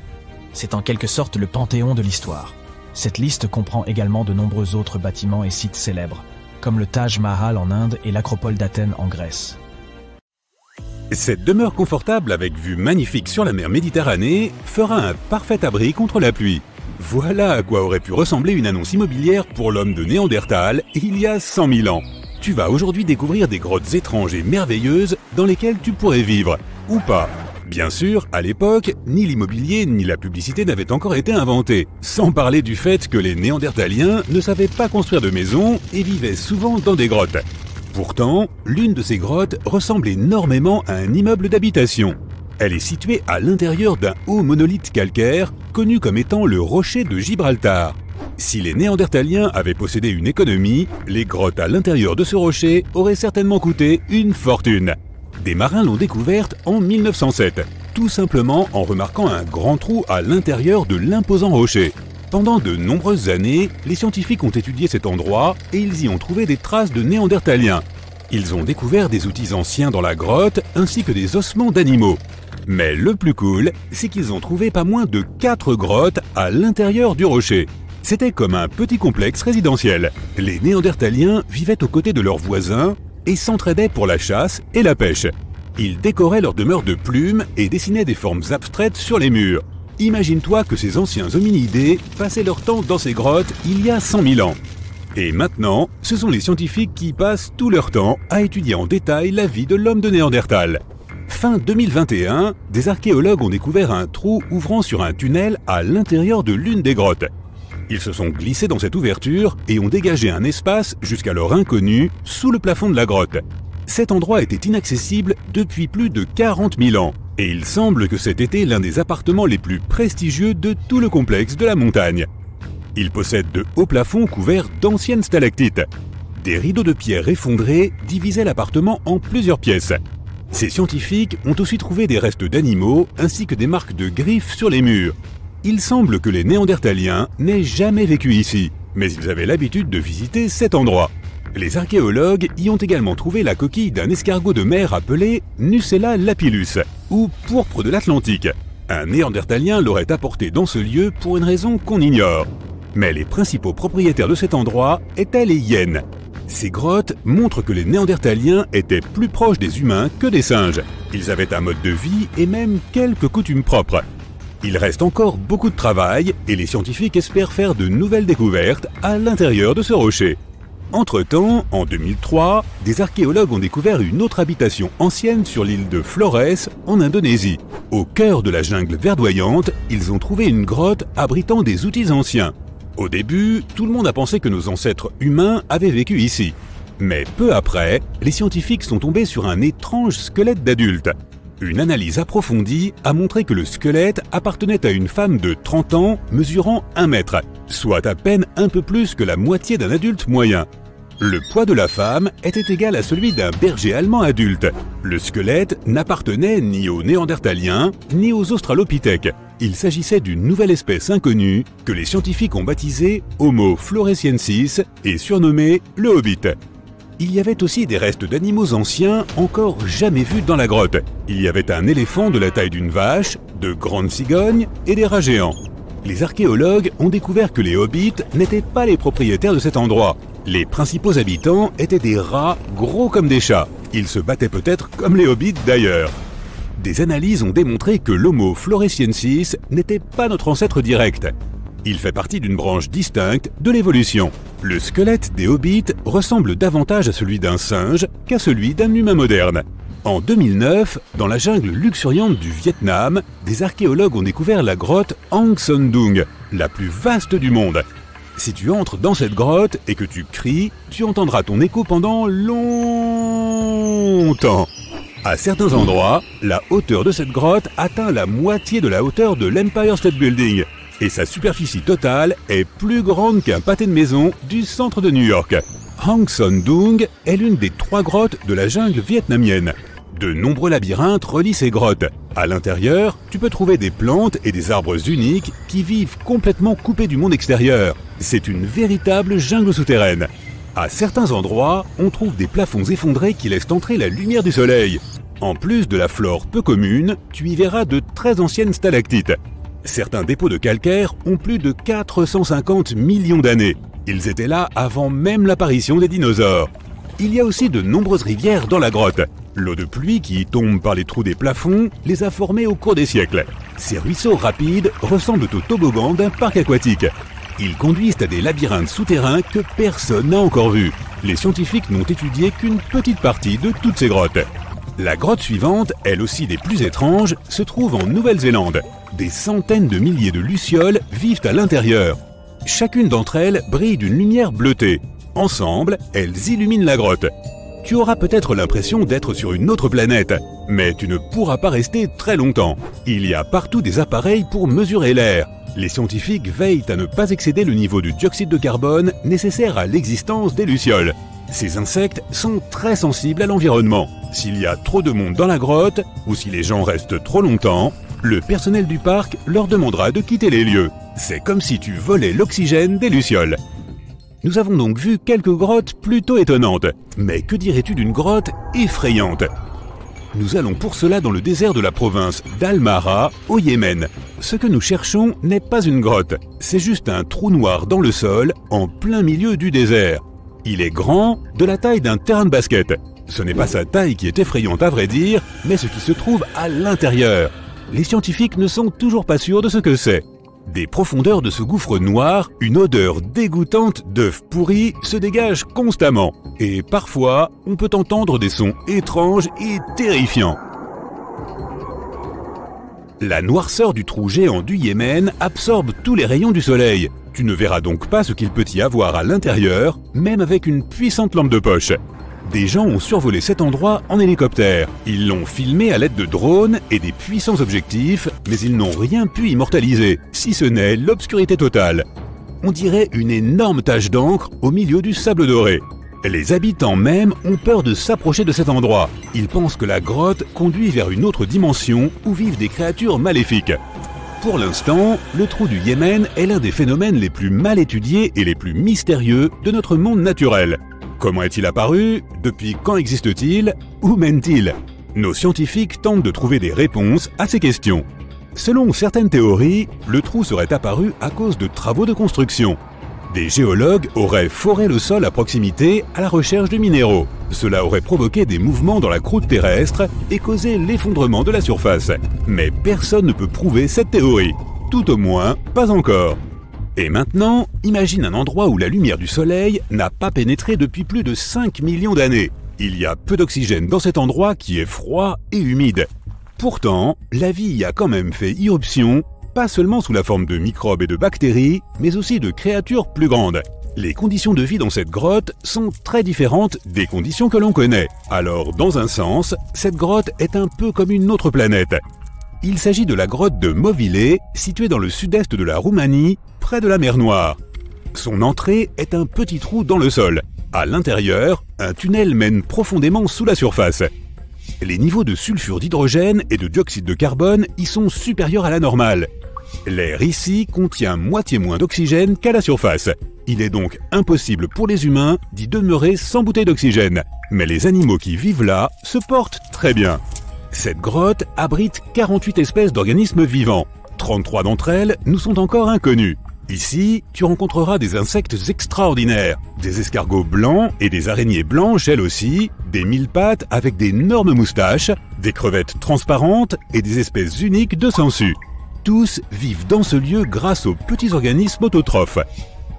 C'est en quelque sorte le panthéon de l'histoire. Cette liste comprend également de nombreux autres bâtiments et sites célèbres, comme le Taj Mahal en Inde et l'Acropole d'Athènes en Grèce. Cette demeure confortable avec vue magnifique sur la mer Méditerranée fera un parfait abri contre la pluie. Voilà à quoi aurait pu ressembler une annonce immobilière pour l'homme de Néandertal il y a 100 000 ans. Tu vas aujourd'hui découvrir des grottes étranges et merveilleuses dans lesquelles tu pourrais vivre, ou pas. Bien sûr, à l'époque, ni l'immobilier ni la publicité n'avaient encore été inventés, sans parler du fait que les Néandertaliens ne savaient pas construire de maisons et vivaient souvent dans des grottes. Pourtant, l'une de ces grottes ressemble énormément à un immeuble d'habitation. Elle est située à l'intérieur d'un haut monolithe calcaire, connu comme étant le rocher de Gibraltar. Si les Néandertaliens avaient possédé une économie, les grottes à l'intérieur de ce rocher auraient certainement coûté une fortune. Des marins l'ont découverte en 1907, tout simplement en remarquant un grand trou à l'intérieur de l'imposant rocher. Pendant de nombreuses années, les scientifiques ont étudié cet endroit et ils y ont trouvé des traces de Néandertaliens. Ils ont découvert des outils anciens dans la grotte ainsi que des ossements d'animaux. Mais le plus cool, c'est qu'ils ont trouvé pas moins de 4 grottes à l'intérieur du rocher. C'était comme un petit complexe résidentiel. Les Néandertaliens vivaient aux côtés de leurs voisins et s'entraidaient pour la chasse et la pêche. Ils décoraient leur demeure de plumes et dessinaient des formes abstraites sur les murs. Imagine-toi que ces anciens hominidés passaient leur temps dans ces grottes il y a 100 000 ans. Et maintenant, ce sont les scientifiques qui passent tout leur temps à étudier en détail la vie de l'homme de Néandertal. Fin 2021, des archéologues ont découvert un trou ouvrant sur un tunnel à l'intérieur de l'une des grottes. Ils se sont glissés dans cette ouverture et ont dégagé un espace jusqu'alors inconnu sous le plafond de la grotte. Cet endroit était inaccessible depuis plus de 40 000 ans et il semble que cet été l'un des appartements les plus prestigieux de tout le complexe de la montagne. Il possède de hauts plafonds couverts d'anciennes stalactites. Des rideaux de pierre effondrés divisaient l'appartement en plusieurs pièces. Ces scientifiques ont aussi trouvé des restes d'animaux ainsi que des marques de griffes sur les murs. Il semble que les Néandertaliens n'aient jamais vécu ici, mais ils avaient l'habitude de visiter cet endroit. Les archéologues y ont également trouvé la coquille d'un escargot de mer appelé Nucella lapillus, ou pourpre de l'Atlantique. Un Néandertalien l'aurait apporté dans ce lieu pour une raison qu'on ignore. Mais les principaux propriétaires de cet endroit étaient les hyènes. Ces grottes montrent que les Néandertaliens étaient plus proches des humains que des singes. Ils avaient un mode de vie et même quelques coutumes propres. Il reste encore beaucoup de travail et les scientifiques espèrent faire de nouvelles découvertes à l'intérieur de ce rocher. Entre-temps, en 2003, des archéologues ont découvert une autre habitation ancienne sur l'île de Flores, en Indonésie. Au cœur de la jungle verdoyante, ils ont trouvé une grotte abritant des outils anciens. Au début, tout le monde a pensé que nos ancêtres humains avaient vécu ici. Mais peu après, les scientifiques sont tombés sur un étrange squelette d'adulte. Une analyse approfondie a montré que le squelette appartenait à une femme de 30 ans mesurant 1 mètre, soit à peine un peu plus que la moitié d'un adulte moyen. Le poids de la femme était égal à celui d'un berger allemand adulte. Le squelette n'appartenait ni aux Néandertaliens ni aux Australopithèques. Il s'agissait d'une nouvelle espèce inconnue que les scientifiques ont baptisée Homo floresiensis et surnommée le Hobbit. Il y avait aussi des restes d'animaux anciens encore jamais vus dans la grotte. Il y avait un éléphant de la taille d'une vache, de grandes cigognes et des rats géants. Les archéologues ont découvert que les hobbits n'étaient pas les propriétaires de cet endroit. Les principaux habitants étaient des rats gros comme des chats. Ils se battaient peut-être comme les hobbits d'ailleurs. Des analyses ont démontré que l'Homo floresiensis n'était pas notre ancêtre direct. Il fait partie d'une branche distincte de l'évolution. Le squelette des hobbits ressemble davantage à celui d'un singe qu'à celui d'un humain moderne. En 2009, dans la jungle luxuriante du Vietnam, des archéologues ont découvert la grotte Hang Son Doong, la plus vaste du monde. Si tu entres dans cette grotte et que tu cries, tu entendras ton écho pendant longtemps. À certains endroits, la hauteur de cette grotte atteint la moitié de la hauteur de l'Empire State Building. Et sa superficie totale est plus grande qu'un pâté de maison du centre de New York. Hang Son Doong est l'une des 3 grottes de la jungle vietnamienne. De nombreux labyrinthes relient ces grottes. À l'intérieur, tu peux trouver des plantes et des arbres uniques qui vivent complètement coupés du monde extérieur. C'est une véritable jungle souterraine. À certains endroits, on trouve des plafonds effondrés qui laissent entrer la lumière du soleil. En plus de la flore peu commune, tu y verras de très anciennes stalactites. Certains dépôts de calcaire ont plus de 450 millions d'années. Ils étaient là avant même l'apparition des dinosaures. Il y a aussi de nombreuses rivières dans la grotte. L'eau de pluie qui y tombe par les trous des plafonds les a formées au cours des siècles. Ces ruisseaux rapides ressemblent aux toboggans d'un parc aquatique. Ils conduisent à des labyrinthes souterrains que personne n'a encore vus. Les scientifiques n'ont étudié qu'une petite partie de toutes ces grottes. La grotte suivante, elle aussi des plus étranges, se trouve en Nouvelle-Zélande. Des centaines de milliers de lucioles vivent à l'intérieur. Chacune d'entre elles brille d'une lumière bleutée. Ensemble, elles illuminent la grotte. Tu auras peut-être l'impression d'être sur une autre planète, mais tu ne pourras pas rester très longtemps. Il y a partout des appareils pour mesurer l'air. Les scientifiques veillent à ne pas excéder le niveau du dioxyde de carbone nécessaire à l'existence des lucioles. Ces insectes sont très sensibles à l'environnement. S'il y a trop de monde dans la grotte, ou si les gens restent trop longtemps, le personnel du parc leur demandera de quitter les lieux. C'est comme si tu volais l'oxygène des lucioles. Nous avons donc vu quelques grottes plutôt étonnantes. Mais que dirais-tu d'une grotte effrayante ? Nous allons pour cela dans le désert de la province d'Al-Mahra, au Yémen. Ce que nous cherchons n'est pas une grotte, c'est juste un trou noir dans le sol, en plein milieu du désert. Il est grand, de la taille d'un terrain de basket. Ce n'est pas sa taille qui est effrayante à vrai dire, mais ce qui se trouve à l'intérieur. Les scientifiques ne sont toujours pas sûrs de ce que c'est. Des profondeurs de ce gouffre noir, une odeur dégoûtante d'œufs pourris se dégage constamment. Et parfois, on peut entendre des sons étranges et terrifiants. La noirceur du trou géant du Yémen absorbe tous les rayons du soleil. Tu ne verras donc pas ce qu'il peut y avoir à l'intérieur, même avec une puissante lampe de poche. Des gens ont survolé cet endroit en hélicoptère. Ils l'ont filmé à l'aide de drones et des puissants objectifs, mais ils n'ont rien pu immortaliser, si ce n'est l'obscurité totale. On dirait une énorme tache d'encre au milieu du sable doré. Les habitants même ont peur de s'approcher de cet endroit. Ils pensent que la grotte conduit vers une autre dimension où vivent des créatures maléfiques. Pour l'instant, le trou du Yémen est l'un des phénomènes les plus mal étudiés et les plus mystérieux de notre monde naturel. Comment est-il apparu? Depuis quand existe-t-il? Où mène-t-il? Nos scientifiques tentent de trouver des réponses à ces questions. Selon certaines théories, le trou serait apparu à cause de travaux de construction. Des géologues auraient foré le sol à proximité à la recherche de minéraux. Cela aurait provoqué des mouvements dans la croûte terrestre et causé l'effondrement de la surface. Mais personne ne peut prouver cette théorie. Tout au moins, pas encore. Et maintenant, imagine un endroit où la lumière du soleil n'a pas pénétré depuis plus de 5 millions d'années. Il y a peu d'oxygène dans cet endroit qui est froid et humide. Pourtant, la vie y a quand même fait irruption, pas seulement sous la forme de microbes et de bactéries, mais aussi de créatures plus grandes. Les conditions de vie dans cette grotte sont très différentes des conditions que l'on connaît. Alors, dans un sens, cette grotte est un peu comme une autre planète. Il s'agit de la grotte de Movile, située dans le sud-est de la Roumanie, près de la mer Noire. Son entrée est un petit trou dans le sol. À l'intérieur, un tunnel mène profondément sous la surface. Les niveaux de sulfure d'hydrogène et de dioxyde de carbone y sont supérieurs à la normale. L'air ici contient moitié moins d'oxygène qu'à la surface. Il est donc impossible pour les humains d'y demeurer sans bouteille d'oxygène. Mais les animaux qui vivent là se portent très bien. Cette grotte abrite 48 espèces d'organismes vivants. 33 d'entre elles nous sont encore inconnues. Ici, tu rencontreras des insectes extraordinaires, des escargots blancs et des araignées blanches elles aussi, des mille-pattes avec d'énormes moustaches, des crevettes transparentes et des espèces uniques de sangsues. Tous vivent dans ce lieu grâce aux petits organismes autotrophes.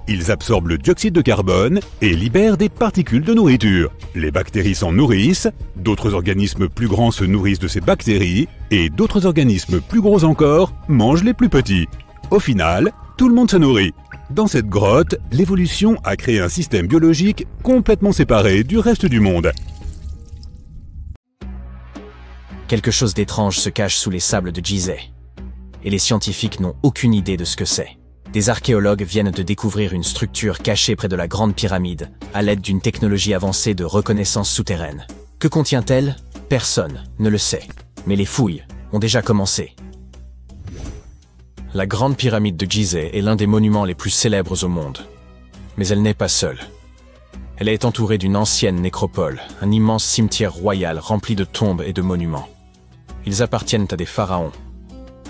Ils absorbent le dioxyde de carbone et libèrent des particules de nourriture. Les bactéries s'en nourrissent, d'autres organismes plus grands se nourrissent de ces bactéries, et d'autres organismes plus gros encore mangent les plus petits. Au final, tout le monde se nourrit. Dans cette grotte, l'évolution a créé un système biologique complètement séparé du reste du monde. Quelque chose d'étrange se cache sous les sables de Gizeh. Et les scientifiques n'ont aucune idée de ce que c'est. Des archéologues viennent de découvrir une structure cachée près de la Grande Pyramide, à l'aide d'une technologie avancée de reconnaissance souterraine. Que contient-elle? Personne ne le sait. Mais les fouilles ont déjà commencé. La Grande Pyramide de Gizeh est l'un des monuments les plus célèbres au monde. Mais elle n'est pas seule. Elle est entourée d'une ancienne nécropole, un immense cimetière royal rempli de tombes et de monuments. Ils appartiennent à des pharaons,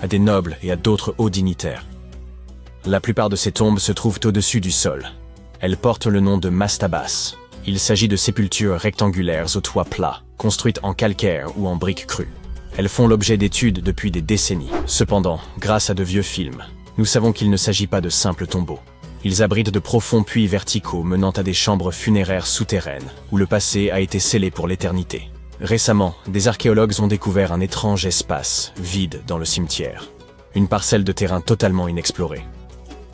à des nobles et à d'autres hauts dignitaires. La plupart de ces tombes se trouvent au-dessus du sol. Elles portent le nom de mastabas. Il s'agit de sépultures rectangulaires au toit plat, construites en calcaire ou en briques crues. Elles font l'objet d'études depuis des décennies. Cependant, grâce à de vieux films, nous savons qu'il ne s'agit pas de simples tombeaux. Ils abritent de profonds puits verticaux menant à des chambres funéraires souterraines, où le passé a été scellé pour l'éternité. Récemment, des archéologues ont découvert un étrange espace, vide dans le cimetière. Une parcelle de terrain totalement inexplorée.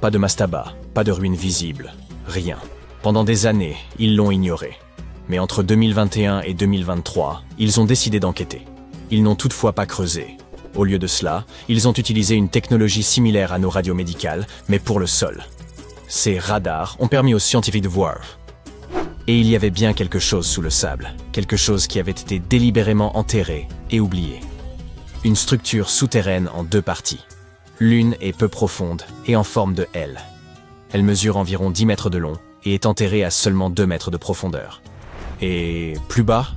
Pas de mastaba, pas de ruines visibles, rien. Pendant des années, ils l'ont ignoré. Mais entre 2021 et 2023, ils ont décidé d'enquêter. Ils n'ont toutefois pas creusé. Au lieu de cela, ils ont utilisé une technologie similaire à nos radios médicales, mais pour le sol. Ces radars ont permis aux scientifiques de voir. Et il y avait bien quelque chose sous le sable, quelque chose qui avait été délibérément enterré et oublié. Une structure souterraine en deux parties. L'une est peu profonde et en forme de L. Elle mesure environ 10 mètres de long et est enterrée à seulement 2 mètres de profondeur. Et plus bas,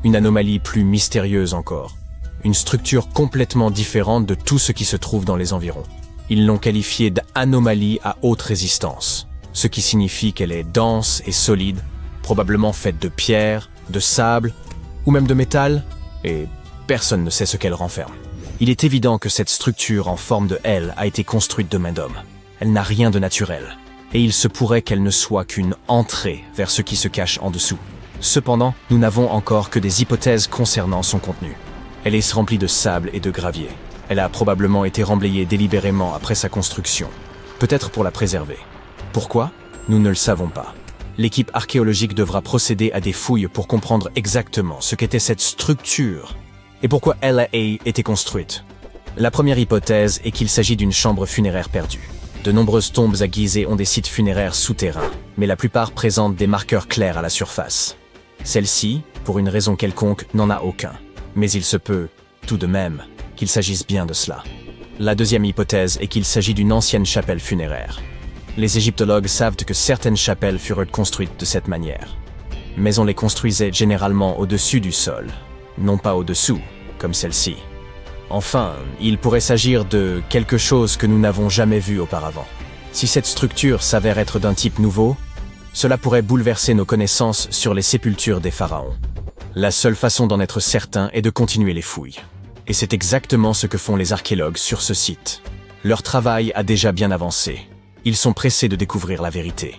une anomalie plus mystérieuse encore. Une structure complètement différente de tout ce qui se trouve dans les environs. Ils l'ont qualifiée d'anomalie à haute résistance, ce qui signifie qu'elle est dense et solide, probablement faite de pierre, de sable ou même de métal, et personne ne sait ce qu'elle renferme. Il est évident que cette structure en forme de L a été construite de main d'homme. Elle n'a rien de naturel, et il se pourrait qu'elle ne soit qu'une entrée vers ce qui se cache en dessous. Cependant, nous n'avons encore que des hypothèses concernant son contenu. Elle est remplie de sable et de gravier. Elle a probablement été remblayée délibérément après sa construction, peut-être pour la préserver. Pourquoi? Nous ne le savons pas. L'équipe archéologique devra procéder à des fouilles pour comprendre exactement ce qu'était cette structure et pourquoi elle a été construite. La première hypothèse est qu'il s'agit d'une chambre funéraire perdue. De nombreuses tombes à Gizeh ont des sites funéraires souterrains, mais la plupart présentent des marqueurs clairs à la surface. Celle-ci, pour une raison quelconque, n'en a aucun. Mais il se peut, tout de même, qu'il s'agisse bien de cela. La deuxième hypothèse est qu'il s'agit d'une ancienne chapelle funéraire. Les égyptologues savent que certaines chapelles furent construites de cette manière. Mais on les construisait généralement au-dessus du sol, non pas au-dessous, comme celle-ci. Enfin, il pourrait s'agir de quelque chose que nous n'avons jamais vu auparavant. Si cette structure s'avère être d'un type nouveau, cela pourrait bouleverser nos connaissances sur les sépultures des pharaons. La seule façon d'en être certain est de continuer les fouilles. Et c'est exactement ce que font les archéologues sur ce site. Leur travail a déjà bien avancé. Ils sont pressés de découvrir la vérité.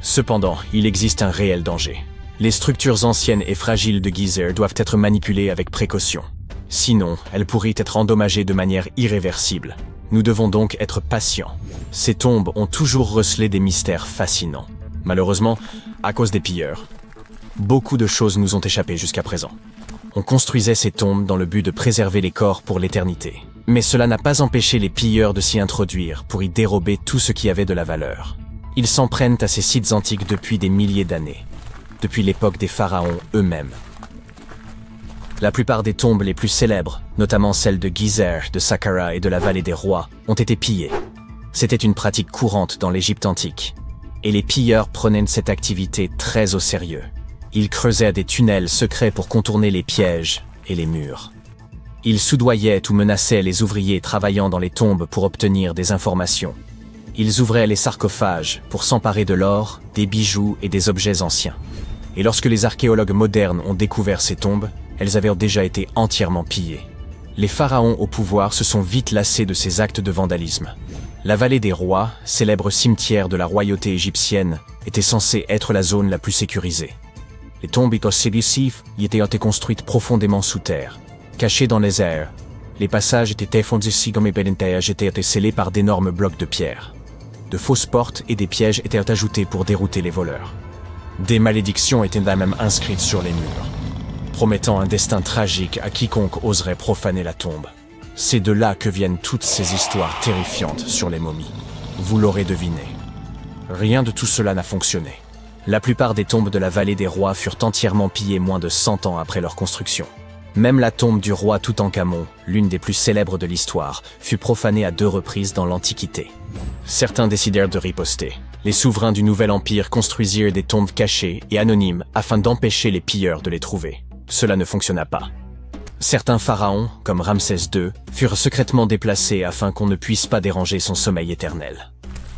Cependant, il existe un réel danger. Les structures anciennes et fragiles de Gizeh doivent être manipulées avec précaution. Sinon, elles pourraient être endommagées de manière irréversible. Nous devons donc être patients. Ces tombes ont toujours recelé des mystères fascinants. Malheureusement, à cause des pilleurs, beaucoup de choses nous ont échappé jusqu'à présent. On construisait ces tombes dans le but de préserver les corps pour l'éternité. Mais cela n'a pas empêché les pilleurs de s'y introduire pour y dérober tout ce qui avait de la valeur. Ils s'en prennent à ces sites antiques depuis des milliers d'années, depuis l'époque des pharaons eux-mêmes. La plupart des tombes les plus célèbres, notamment celles de Gizeh, de Saqqara et de la vallée des rois, ont été pillées. C'était une pratique courante dans l'Égypte antique. Et les pilleurs prenaient cette activité très au sérieux. Ils creusaient des tunnels secrets pour contourner les pièges et les murs. Ils soudoyaient ou menaçaient les ouvriers travaillant dans les tombes pour obtenir des informations. Ils ouvraient les sarcophages pour s'emparer de l'or, des bijoux et des objets anciens. Et lorsque les archéologues modernes ont découvert ces tombes, elles avaient déjà été entièrement pillées. Les pharaons au pouvoir se sont vite lassés de ces actes de vandalisme. La vallée des rois, célèbre cimetière de la royauté égyptienne, était censée être la zone la plus sécurisée. Les tombes y étaient construites profondément sous terre, cachées dans les airs. Les passages étaient scellés par d'énormes blocs de pierre. De fausses portes et des pièges étaient ajoutés pour dérouter les voleurs. Des malédictions étaient même inscrites sur les murs, promettant un destin tragique à quiconque oserait profaner la tombe. C'est de là que viennent toutes ces histoires terrifiantes sur les momies. Vous l'aurez deviné. Rien de tout cela n'a fonctionné. La plupart des tombes de la vallée des rois furent entièrement pillées moins de 100 ans après leur construction. Même la tombe du roi Toutankhamon, l'une des plus célèbres de l'histoire, fut profanée à 2 reprises dans l'Antiquité. Certains décidèrent de riposter. Les souverains du Nouvel Empire construisirent des tombes cachées et anonymes afin d'empêcher les pilleurs de les trouver. Cela ne fonctionna pas. Certains pharaons, comme Ramsès II, furent secrètement déplacés afin qu'on ne puisse pas déranger son sommeil éternel.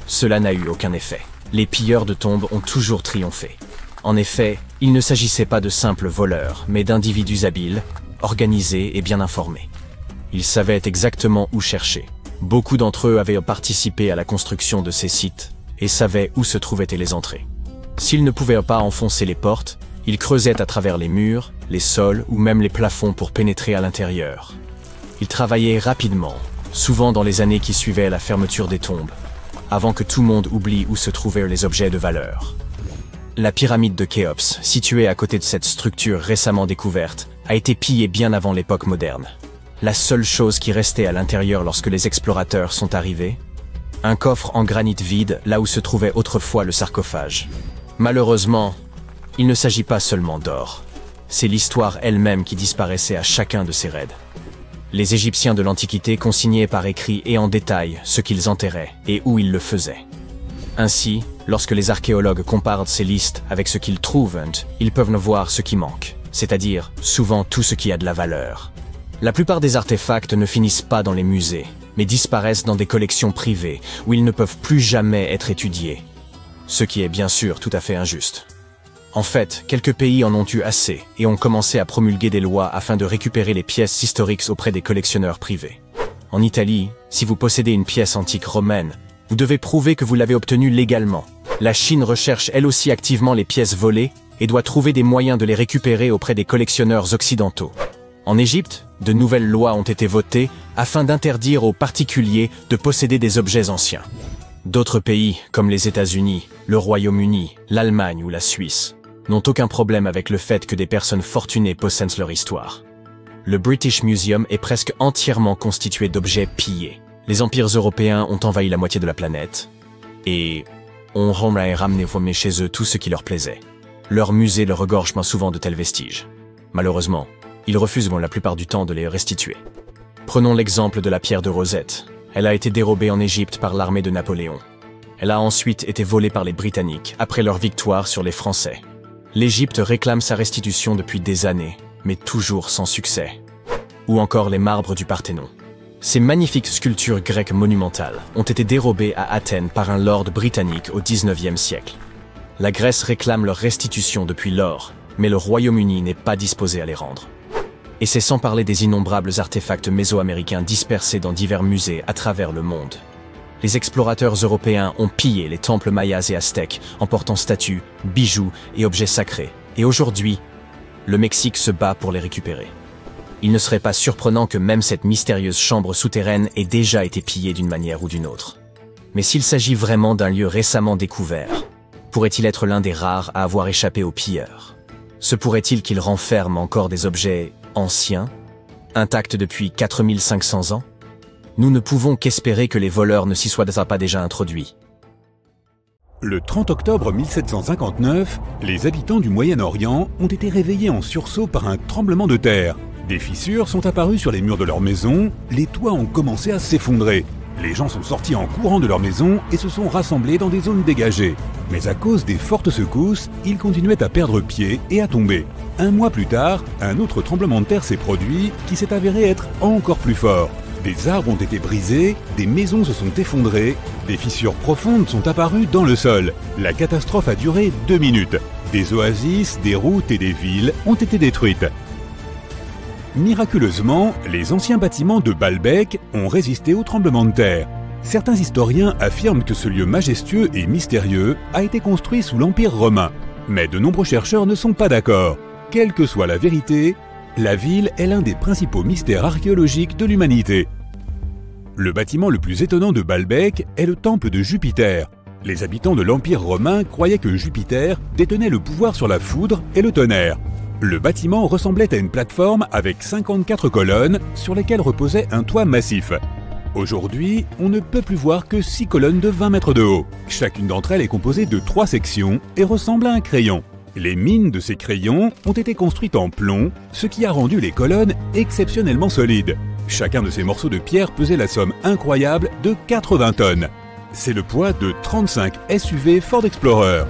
Cela n'a eu aucun effet. Les pilleurs de tombes ont toujours triomphé. En effet, il ne s'agissait pas de simples voleurs, mais d'individus habiles, organisés et bien informés. Ils savaient exactement où chercher. Beaucoup d'entre eux avaient participé à la construction de ces sites et savaient où se trouvaient les entrées. S'ils ne pouvaient pas enfoncer les portes, ils creusaient à travers les murs, les sols ou même les plafonds pour pénétrer à l'intérieur. Ils travaillaient rapidement, souvent dans les années qui suivaient la fermeture des tombes, avant que tout le monde oublie où se trouvaient les objets de valeur. La pyramide de Khéops, située à côté de cette structure récemment découverte, a été pillée bien avant l'époque moderne. La seule chose qui restait à l'intérieur lorsque les explorateurs sont arrivés, un coffre en granit vide là où se trouvait autrefois le sarcophage. Malheureusement, il ne s'agit pas seulement d'or. C'est l'histoire elle-même qui disparaissait à chacun de ces raids. Les Égyptiens de l'Antiquité consignaient par écrit et en détail ce qu'ils enterraient et où ils le faisaient. Ainsi, lorsque les archéologues comparent ces listes avec ce qu'ils trouvent, ils peuvent voir ce qui manque, c'est-à-dire souvent tout ce qui a de la valeur. La plupart des artefacts ne finissent pas dans les musées, mais disparaissent dans des collections privées où ils ne peuvent plus jamais être étudiés. Ce qui est bien sûr tout à fait injuste. En fait, quelques pays en ont eu assez et ont commencé à promulguer des lois afin de récupérer les pièces historiques auprès des collectionneurs privés. En Italie, si vous possédez une pièce antique romaine, vous devez prouver que vous l'avez obtenue légalement. La Chine recherche elle aussi activement les pièces volées et doit trouver des moyens de les récupérer auprès des collectionneurs occidentaux. En Égypte, de nouvelles lois ont été votées afin d'interdire aux particuliers de posséder des objets anciens. D'autres pays, comme les États-Unis, le Royaume-Uni, l'Allemagne ou la Suisse, n'ont aucun problème avec le fait que des personnes fortunées possèdent leur histoire. Le British Museum est presque entièrement constitué d'objets pillés. Les empires européens ont envahi la moitié de la planète et ont ramené chez eux tout ce qui leur plaisait. Leur musée leur regorge souvent de tels vestiges. Malheureusement, ils refusent la plupart du temps de les restituer. Prenons l'exemple de la pierre de Rosette. Elle a été dérobée en Égypte par l'armée de Napoléon. Elle a ensuite été volée par les Britanniques après leur victoire sur les Français. L'Égypte réclame sa restitution depuis des années, mais toujours sans succès. Ou encore les marbres du Parthénon. Ces magnifiques sculptures grecques monumentales ont été dérobées à Athènes par un lord britannique au XIXe siècle. La Grèce réclame leur restitution depuis lors, mais le Royaume-Uni n'est pas disposé à les rendre. Et c'est sans parler des innombrables artefacts mésoaméricains dispersés dans divers musées à travers le monde. Les explorateurs européens ont pillé les temples mayas et aztèques, emportant statues, bijoux et objets sacrés. Et aujourd'hui, le Mexique se bat pour les récupérer. il ne serait pas surprenant que même cette mystérieuse chambre souterraine ait déjà été pillée d'une manière ou d'une autre. Mais s'il s'agit vraiment d'un lieu récemment découvert, pourrait-il être l'un des rares à avoir échappé aux pilleurs? Se pourrait-il qu'il renferme encore des objets anciens, intacts depuis 4500 ans? Nous ne pouvons qu'espérer que les voleurs ne s'y soient pas déjà introduits. Le 30 octobre 1759, les habitants du Moyen-Orient ont été réveillés en sursaut par un tremblement de terre. Des fissures sont apparues sur les murs de leur maison, les toits ont commencé à s'effondrer. Les gens sont sortis en courant de leur maison et se sont rassemblés dans des zones dégagées. Mais à cause des fortes secousses, ils continuaient à perdre pied et à tomber. Un mois plus tard, un autre tremblement de terre s'est produit qui s'est avéré être encore plus fort. Des arbres ont été brisés, des maisons se sont effondrées, des fissures profondes sont apparues dans le sol. La catastrophe a duré 2 minutes. Des oasis, des routes et des villes ont été détruites. Miraculeusement, les anciens bâtiments de Baalbek ont résisté au tremblement de terre. Certains historiens affirment que ce lieu majestueux et mystérieux a été construit sous l'Empire romain. Mais de nombreux chercheurs ne sont pas d'accord. Quelle que soit la vérité, la ville est l'un des principaux mystères archéologiques de l'humanité. Le bâtiment le plus étonnant de Baalbek est le temple de Jupiter. Les habitants de l'Empire romain croyaient que Jupiter détenait le pouvoir sur la foudre et le tonnerre. Le bâtiment ressemblait à une plateforme avec 54 colonnes sur lesquelles reposait un toit massif. Aujourd'hui, on ne peut plus voir que 6 colonnes de 20 mètres de haut. Chacune d'entre elles est composée de 3 sections et ressemble à un crayon. Les mines de ces crayons ont été construites en plomb, ce qui a rendu les colonnes exceptionnellement solides. Chacun de ces morceaux de pierre pesait la somme incroyable de 80 tonnes. C'est le poids de 35 SUV Ford Explorer.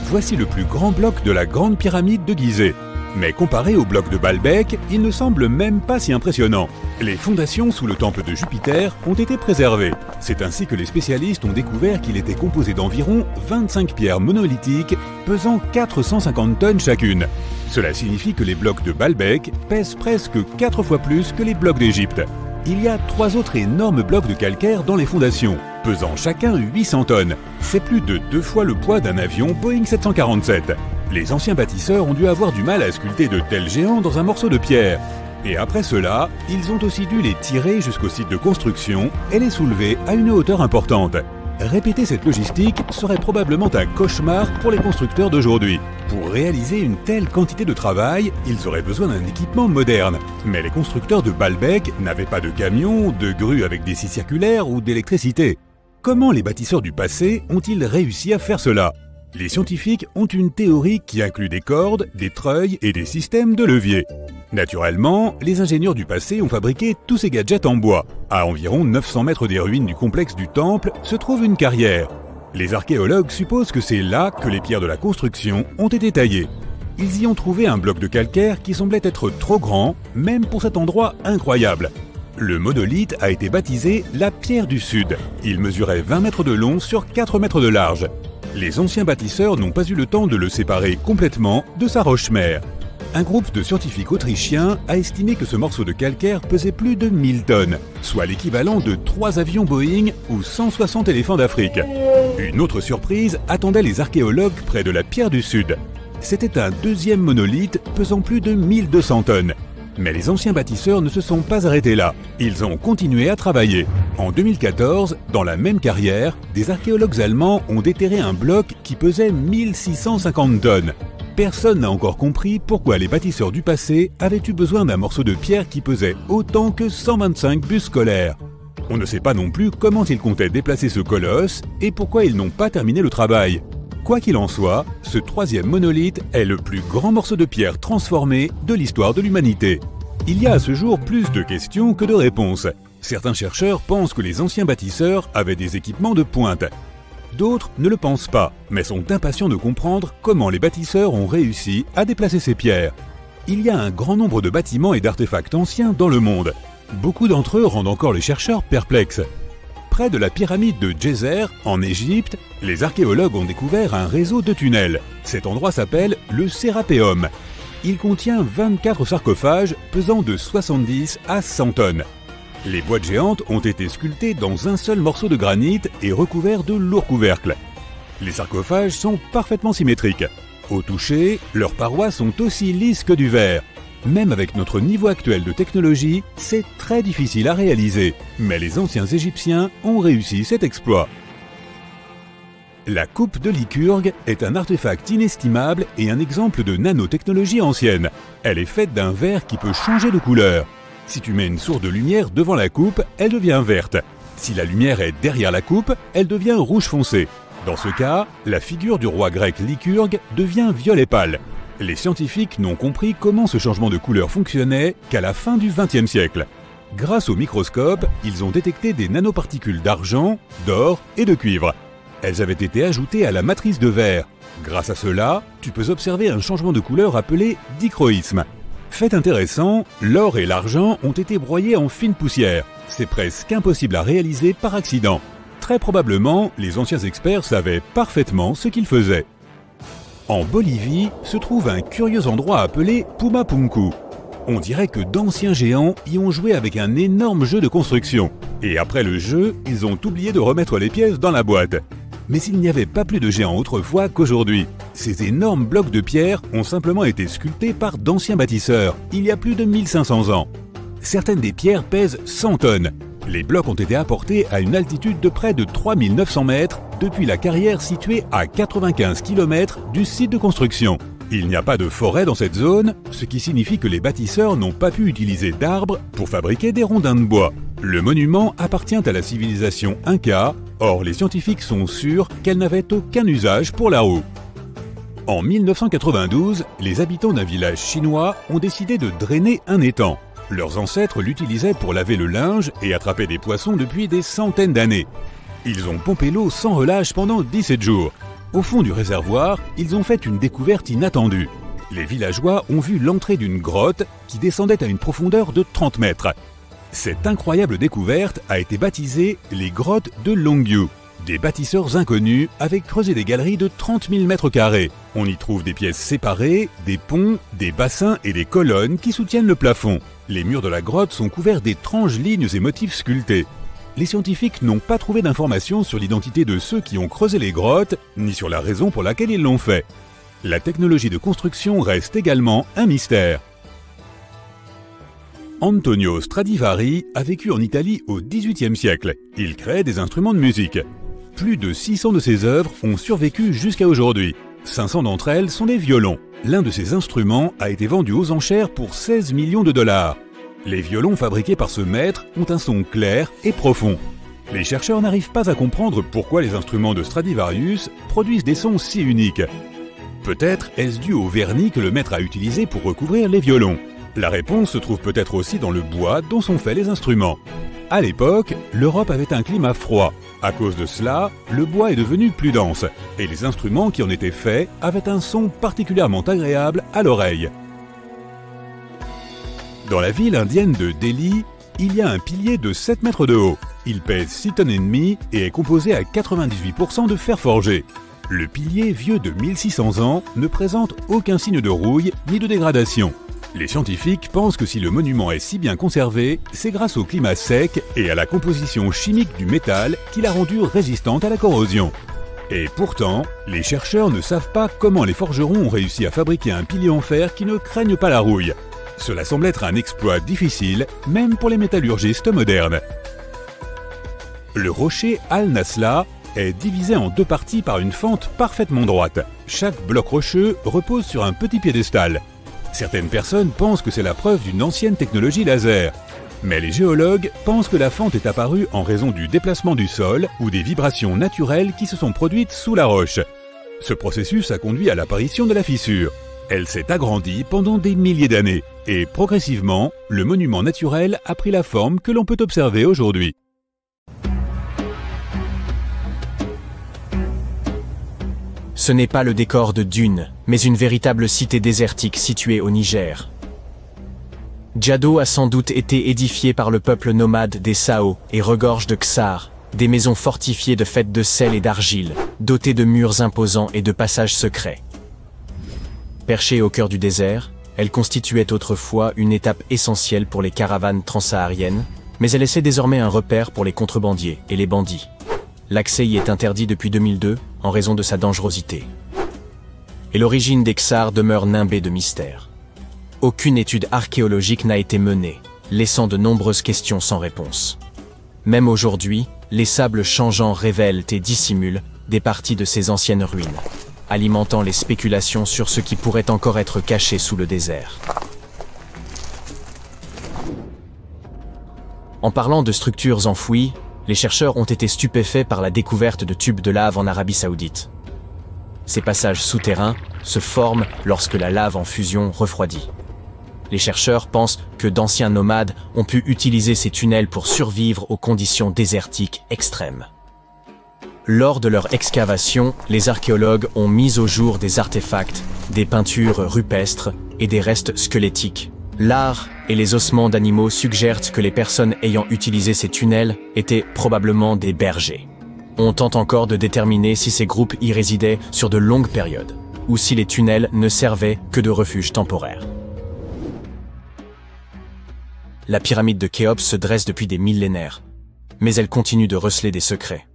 Voici le plus grand bloc de la Grande Pyramide de Gizeh. Mais comparé au bloc de Baalbek, il ne semble même pas si impressionnant. Les fondations sous le temple de Jupiter ont été préservées. C'est ainsi que les spécialistes ont découvert qu'il était composé d'environ 25 pierres monolithiques pesant 450 tonnes chacune. Cela signifie que les blocs de Baalbek pèsent presque 4 fois plus que les blocs d'Égypte. Il y a 3 autres énormes blocs de calcaire dans les fondations, pesant chacun 800 tonnes. C'est plus de 2 fois le poids d'un avion Boeing 747. Les anciens bâtisseurs ont dû avoir du mal à sculpter de tels géants dans un morceau de pierre. Et après cela, ils ont aussi dû les tirer jusqu'au site de construction et les soulever à une hauteur importante. Répéter cette logistique serait probablement un cauchemar pour les constructeurs d'aujourd'hui. Pour réaliser une telle quantité de travail, ils auraient besoin d'un équipement moderne. Mais les constructeurs de Baalbek n'avaient pas de camions, de grues avec des scies circulaires ou d'électricité. Comment les bâtisseurs du passé ont-ils réussi à faire cela ? Les scientifiques ont une théorie qui inclut des cordes, des treuils et des systèmes de levier. Naturellement, les ingénieurs du passé ont fabriqué tous ces gadgets en bois. À environ 900 mètres des ruines du complexe du temple se trouve une carrière. Les archéologues supposent que c'est là que les pierres de la construction ont été taillées. Ils y ont trouvé un bloc de calcaire qui semblait être trop grand, même pour cet endroit incroyable. Le monolithe a été baptisé la pierre du Sud. Il mesurait 20 mètres de long sur 4 mètres de large. Les anciens bâtisseurs n'ont pas eu le temps de le séparer complètement de sa roche-mère. Un groupe de scientifiques autrichiens a estimé que ce morceau de calcaire pesait plus de 1000 tonnes, soit l'équivalent de 3 avions Boeing ou 160 éléphants d'Afrique. Une autre surprise attendait les archéologues près de la pierre du Sud. C'était un deuxième monolithe pesant plus de 1200 tonnes. Mais les anciens bâtisseurs ne se sont pas arrêtés là. Ils ont continué à travailler. En 2014, dans la même carrière, des archéologues allemands ont déterré un bloc qui pesait 1650 tonnes. Personne n'a encore compris pourquoi les bâtisseurs du passé avaient eu besoin d'un morceau de pierre qui pesait autant que 125 bus scolaires. On ne sait pas non plus comment ils comptaient déplacer ce colosse et pourquoi ils n'ont pas terminé le travail. Quoi qu'il en soit, ce troisième monolithe est le plus grand morceau de pierre transformé de l'histoire de l'humanité. Il y a à ce jour plus de questions que de réponses. Certains chercheurs pensent que les anciens bâtisseurs avaient des équipements de pointe. D'autres ne le pensent pas, mais sont impatients de comprendre comment les bâtisseurs ont réussi à déplacer ces pierres. Il y a un grand nombre de bâtiments et d'artefacts anciens dans le monde. Beaucoup d'entre eux rendent encore les chercheurs perplexes. Près de la pyramide de Djeser, en Égypte, les archéologues ont découvert un réseau de tunnels. Cet endroit s'appelle le Sérapéum. Il contient 24 sarcophages pesant de 70 à 100 tonnes. Les boîtes géantes ont été sculptées dans un seul morceau de granit et recouverts de lourds couvercles. Les sarcophages sont parfaitement symétriques. Au toucher, leurs parois sont aussi lisses que du verre. Même avec notre niveau actuel de technologie, c'est très difficile à réaliser. Mais les anciens Égyptiens ont réussi cet exploit. La coupe de Lycurgue est un artefact inestimable et un exemple de nanotechnologie ancienne. Elle est faite d'un verre qui peut changer de couleur. Si tu mets une source de lumière devant la coupe, elle devient verte. Si la lumière est derrière la coupe, elle devient rouge foncé. Dans ce cas, la figure du roi grec Lycurgue devient violet pâle. Les scientifiques n'ont compris comment ce changement de couleur fonctionnait qu'à la fin du XXe siècle. Grâce au microscope, ils ont détecté des nanoparticules d'argent, d'or et de cuivre. Elles avaient été ajoutées à la matrice de verre. Grâce à cela, tu peux observer un changement de couleur appelé dichroïsme. Fait intéressant, l'or et l'argent ont été broyés en fine poussière. C'est presque impossible à réaliser par accident. Très probablement, les anciens experts savaient parfaitement ce qu'ils faisaient. En Bolivie se trouve un curieux endroit appelé Pumapunku. On dirait que d'anciens géants y ont joué avec un énorme jeu de construction. Et après le jeu, ils ont oublié de remettre les pièces dans la boîte. Mais il n'y avait pas plus de géants autrefois qu'aujourd'hui. Ces énormes blocs de pierre ont simplement été sculptés par d'anciens bâtisseurs, il y a plus de 1500 ans. Certaines des pierres pèsent 100 tonnes. Les blocs ont été apportés à une altitude de près de 3900 mètres depuis la carrière située à 95 km du site de construction. Il n'y a pas de forêt dans cette zone, ce qui signifie que les bâtisseurs n'ont pas pu utiliser d'arbres pour fabriquer des rondins de bois. Le monument appartient à la civilisation Inca, or les scientifiques sont sûrs qu'elle n'avait aucun usage pour la roue. En 1992, les habitants d'un village chinois ont décidé de drainer un étang. Leurs ancêtres l'utilisaient pour laver le linge et attraper des poissons depuis des centaines d'années. Ils ont pompé l'eau sans relâche pendant 17 jours. Au fond du réservoir, ils ont fait une découverte inattendue. Les villageois ont vu l'entrée d'une grotte qui descendait à une profondeur de 30 mètres. Cette incroyable découverte a été baptisée les grottes de Longyu. Des bâtisseurs inconnus avaient creusé des galeries de 30 000 mètres carrés. On y trouve des pièces séparées, des ponts, des bassins et des colonnes qui soutiennent le plafond. Les murs de la grotte sont couverts d'étranges lignes et motifs sculptés. Les scientifiques n'ont pas trouvé d'informations sur l'identité de ceux qui ont creusé les grottes, ni sur la raison pour laquelle ils l'ont fait. La technologie de construction reste également un mystère. Antonio Stradivari a vécu en Italie au XVIIIe siècle. Il créait des instruments de musique. Plus de 600 de ses œuvres ont survécu jusqu'à aujourd'hui. 500 d'entre elles sont des violons. L'un de ces instruments a été vendu aux enchères pour 16 millions de dollars. Les violons fabriqués par ce maître ont un son clair et profond. Les chercheurs n'arrivent pas à comprendre pourquoi les instruments de Stradivarius produisent des sons si uniques. Peut-être est-ce dû au vernis que le maître a utilisé pour recouvrir les violons. La réponse se trouve peut-être aussi dans le bois dont sont faits les instruments. À l'époque, l'Europe avait un climat froid. À cause de cela, le bois est devenu plus dense, et les instruments qui en étaient faits avaient un son particulièrement agréable à l'oreille. Dans la ville indienne de Delhi, il y a un pilier de 7 mètres de haut. Il pèse 6 tonnes et demie et est composé à 98% de fer forgé. Le pilier, vieux de 1600 ans, ne présente aucun signe de rouille ni de dégradation. Les scientifiques pensent que si le monument est si bien conservé, c'est grâce au climat sec et à la composition chimique du métal qui l'a rendu résistante à la corrosion. Et pourtant, les chercheurs ne savent pas comment les forgerons ont réussi à fabriquer un pilier en fer qui ne craigne pas la rouille. Cela semble être un exploit difficile, même pour les métallurgistes modernes. Le rocher Al-Nasla est divisé en deux parties par une fente parfaitement droite. Chaque bloc rocheux repose sur un petit piédestal. Certaines personnes pensent que c'est la preuve d'une ancienne technologie laser. Mais les géologues pensent que la fente est apparue en raison du déplacement du sol ou des vibrations naturelles qui se sont produites sous la roche. Ce processus a conduit à l'apparition de la fissure. Elle s'est agrandie pendant des milliers d'années et progressivement, le monument naturel a pris la forme que l'on peut observer aujourd'hui. Ce n'est pas le décor de Dune, mais une véritable cité désertique située au Niger. Djado a sans doute été édifié par le peuple nomade des Sao et regorge de Ksar, des maisons fortifiées de faites de sel et d'argile, dotées de murs imposants et de passages secrets. Perchée au cœur du désert, elle constituait autrefois une étape essentielle pour les caravanes transsahariennes, mais elle essaie désormais un repère pour les contrebandiers et les bandits. L'accès y est interdit depuis 2002 en raison de sa dangerosité. Et l'origine des Ksar demeure nimbée de mystère. aucune étude archéologique n'a été menée, laissant de nombreuses questions sans réponse. Même aujourd'hui, les sables changeants révèlent et dissimulent des parties de ces anciennes ruines, alimentant les spéculations sur ce qui pourrait encore être caché sous le désert. En parlant de structures enfouies, les chercheurs ont été stupéfaits par la découverte de tubes de lave en Arabie Saoudite. Ces passages souterrains se forment lorsque la lave en fusion refroidit. Les chercheurs pensent que d'anciens nomades ont pu utiliser ces tunnels pour survivre aux conditions désertiques extrêmes. Lors de leur excavation, les archéologues ont mis au jour des artefacts, des peintures rupestres et des restes squelettiques. L'art et les ossements d'animaux suggèrent que les personnes ayant utilisé ces tunnels étaient probablement des bergers. On tente encore de déterminer si ces groupes y résidaient sur de longues périodes, ou si les tunnels ne servaient que de refuge temporaire. La pyramide de Khéops se dresse depuis des millénaires, mais elle continue de receler des secrets.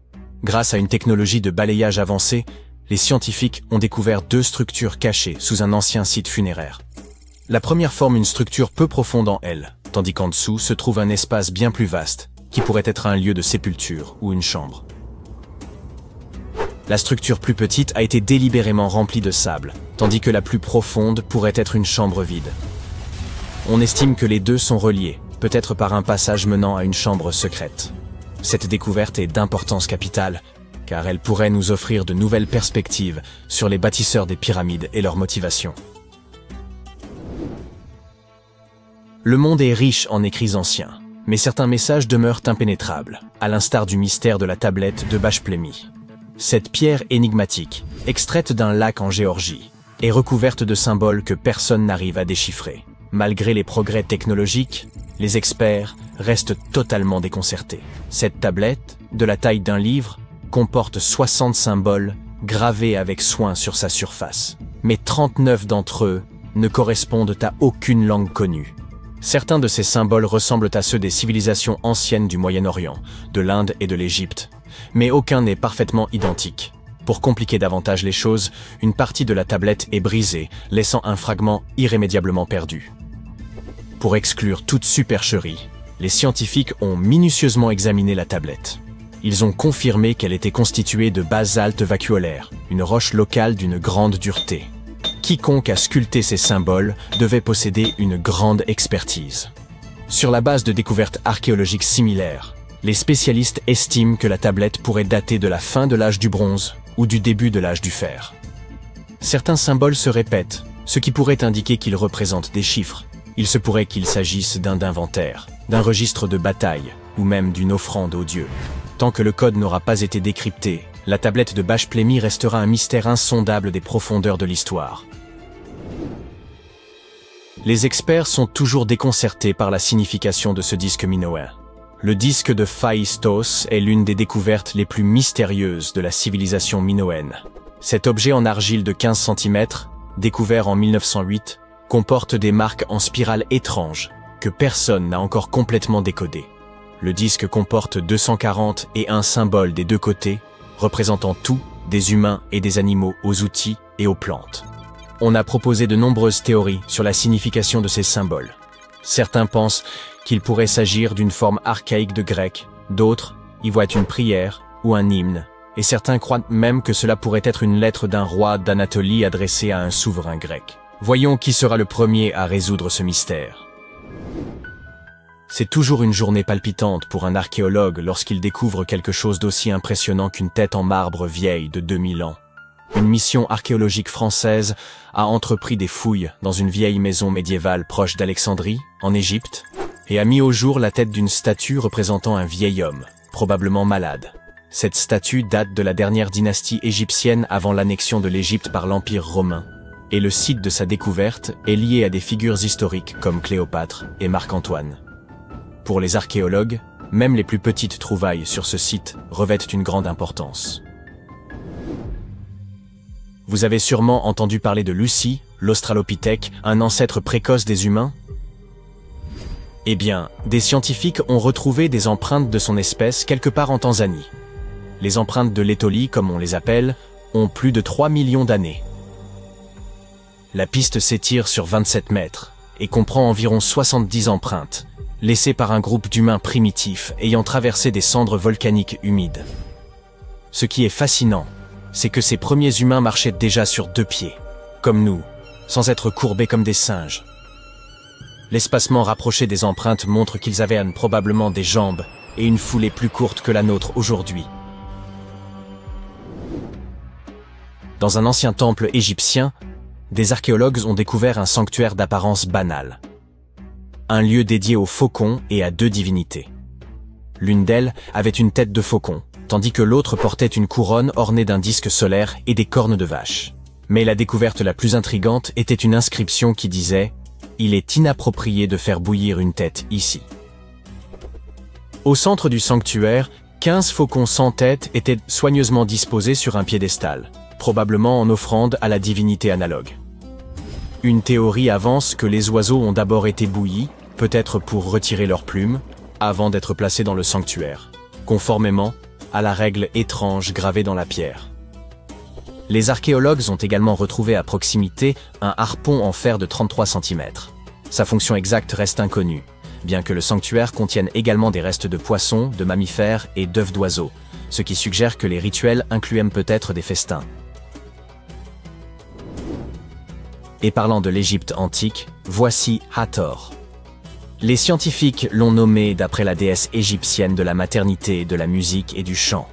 Grâce à une technologie de balayage avancée, les scientifiques ont découvert 2 structures cachées sous un ancien site funéraire. La première forme une structure peu profonde en elle, tandis qu'en dessous se trouve un espace bien plus vaste, qui pourrait être un lieu de sépulture ou une chambre. La structure plus petite a été délibérément remplie de sable, tandis que la plus profonde pourrait être une chambre vide. On estime que les 2 sont reliés, peut-être par un passage menant à une chambre secrète. Cette découverte est d'importance capitale, car elle pourrait nous offrir de nouvelles perspectives sur les bâtisseurs des pyramides et leurs motivations. Le monde est riche en écrits anciens, mais certains messages demeurent impénétrables, à l'instar du mystère de la tablette de Bachplémy. Cette pierre énigmatique, extraite d'un lac en Géorgie, est recouverte de symboles que personne n'arrive à déchiffrer. Malgré les progrès technologiques, les experts restent totalement déconcertés. Cette tablette, de la taille d'un livre, comporte 60 symboles gravés avec soin sur sa surface. Mais 39 d'entre eux ne correspondent à aucune langue connue. Certains de ces symboles ressemblent à ceux des civilisations anciennes du Moyen-Orient, de l'Inde et de l'Égypte, mais aucun n'est parfaitement identique. Pour compliquer davantage les choses, une partie de la tablette est brisée, laissant un fragment irrémédiablement perdu. Pour exclure toute supercherie, les scientifiques ont minutieusement examiné la tablette. Ils ont confirmé qu'elle était constituée de basalte vacuolaire, une roche locale d'une grande dureté. Quiconque a sculpté ces symboles devait posséder une grande expertise. Sur la base de découvertes archéologiques similaires, les spécialistes estiment que la tablette pourrait dater de la fin de l'âge du bronze ou du début de l'âge du fer. Certains symboles se répètent, ce qui pourrait indiquer qu'ils représentent des chiffres. Il se pourrait qu'il s'agisse d'un inventaire, d'un registre de bataille ou même d'une offrande aux dieux. Tant que le code n'aura pas été décrypté, la tablette de Bachplémy restera un mystère insondable des profondeurs de l'histoire. Les experts sont toujours déconcertés par la signification de ce disque minoen. Le disque de Phaistos est l'une des découvertes les plus mystérieuses de la civilisation minoenne. Cet objet en argile de 15 cm, découvert en 1908, comporte des marques en spirale étranges que personne n'a encore complètement décodées. Le disque comporte 240 et un symboles des 2 côtés, représentant tout, des humains et des animaux aux outils et aux plantes. On a proposé de nombreuses théories sur la signification de ces symboles. Certains pensent qu'il pourrait s'agir d'une forme archaïque de grec, d'autres y voient une prière ou un hymne, et certains croient même que cela pourrait être une lettre d'un roi d'Anatolie adressée à un souverain grec. Voyons qui sera le premier à résoudre ce mystère. C'est toujours une journée palpitante pour un archéologue lorsqu'il découvre quelque chose d'aussi impressionnant qu'une tête en marbre vieille de 2000 ans. Une mission archéologique française a entrepris des fouilles dans une vieille maison médiévale proche d'Alexandrie, en Égypte, et a mis au jour la tête d'une statue représentant un vieil homme, probablement malade. Cette statue date de la dernière dynastie égyptienne avant l'annexion de l'Égypte par l'Empire romain, et le site de sa découverte est lié à des figures historiques comme Cléopâtre et Marc-Antoine. Pour les archéologues, même les plus petites trouvailles sur ce site revêtent une grande importance. Vous avez sûrement entendu parler de Lucie, l'Australopithèque, un ancêtre précoce des humains? Eh bien, des scientifiques ont retrouvé des empreintes de son espèce quelque part en Tanzanie. Les empreintes de l'étolie, comme on les appelle, ont plus de 3 millions d'années. La piste s'étire sur 27 mètres, et comprend environ 70 empreintes, laissées par un groupe d'humains primitifs ayant traversé des cendres volcaniques humides. Ce qui est fascinant, c'est que ces premiers humains marchaient déjà sur 2 pieds, comme nous, sans être courbés comme des singes. L'espacement rapproché des empreintes montre qu'ils avaient probablement des jambes et une foulée plus courte que la nôtre aujourd'hui. Dans un ancien temple égyptien, des archéologues ont découvert un sanctuaire d'apparence banale. Un lieu dédié aux faucons et à 2 divinités. L'une d'elles avait une tête de faucon, tandis que l'autre portait une couronne ornée d'un disque solaire et des cornes de vache. Mais la découverte la plus intrigante était une inscription qui disait « Il est inapproprié de faire bouillir une tête ici ». Au centre du sanctuaire, 15 faucons sans tête étaient soigneusement disposés sur un piédestal, probablement en offrande à la divinité analogue. Une théorie avance que les oiseaux ont d'abord été bouillis, peut-être pour retirer leurs plumes, avant d'être placés dans le sanctuaire, conformément à la règle étrange gravée dans la pierre. Les archéologues ont également retrouvé à proximité un harpon en fer de 33 cm. Sa fonction exacte reste inconnue, bien que le sanctuaire contienne également des restes de poissons, de mammifères et d'œufs d'oiseaux, ce qui suggère que les rituels incluaient peut-être des festins. Et parlant de l'Égypte antique, voici Hathor. Les scientifiques l'ont nommé d'après la déesse égyptienne de la maternité, de la musique et du chant.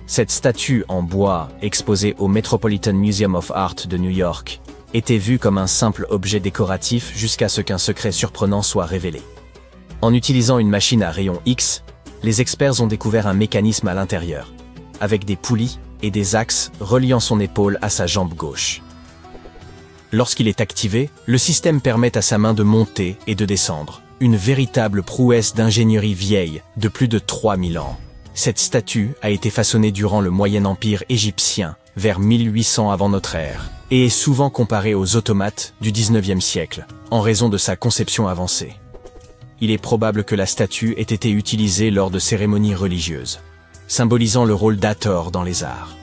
Cette statue en bois, exposée au Metropolitan Museum of Art de New York, était vue comme un simple objet décoratif jusqu'à ce qu'un secret surprenant soit révélé. En utilisant une machine à rayons X, les experts ont découvert un mécanisme à l'intérieur, avec des poulies et des axes reliant son épaule à sa jambe gauche. Lorsqu'il est activé, le système permet à sa main de monter et de descendre. Une véritable prouesse d'ingénierie vieille de plus de 3000 ans. Cette statue a été façonnée durant le Moyen Empire égyptien, vers 1800 avant notre ère, et est souvent comparée aux automates du 19e siècle, en raison de sa conception avancée. Il est probable que la statue ait été utilisée lors de cérémonies religieuses, symbolisant le rôle d'Hathor dans les arts.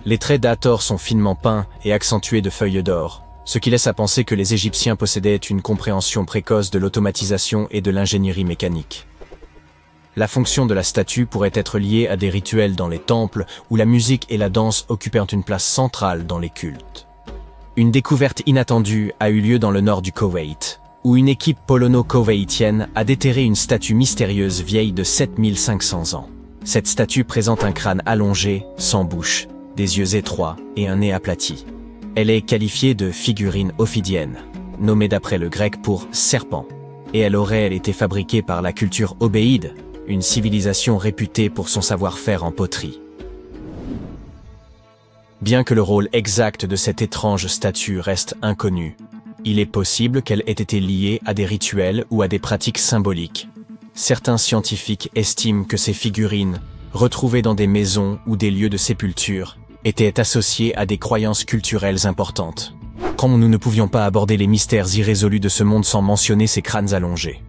Les traits d'Hathor sont finement peints et accentués de feuilles d'or, ce qui laisse à penser que les Égyptiens possédaient une compréhension précoce de l'automatisation et de l'ingénierie mécanique. La fonction de la statue pourrait être liée à des rituels dans les temples où la musique et la danse occupèrent une place centrale dans les cultes. Une découverte inattendue a eu lieu dans le nord du Koweït, où une équipe polono-koweïtienne a déterré une statue mystérieuse vieille de 7500 ans. Cette statue présente un crâne allongé, sans bouche, des yeux étroits et un nez aplati. Elle est qualifiée de figurine ophidienne, nommée d'après le grec pour serpent, et elle aurait été fabriquée par la culture obéide, une civilisation réputée pour son savoir-faire en poterie. Bien que le rôle exact de cette étrange statue reste inconnu, il est possible qu'elle ait été liée à des rituels ou à des pratiques symboliques. Certains scientifiques estiment que ces figurines, retrouvées dans des maisons ou des lieux de sépulture, étaient associées à des croyances culturelles importantes. Comme nous ne pouvions pas aborder les mystères irrésolus de ce monde sans mentionner ces crânes allongés.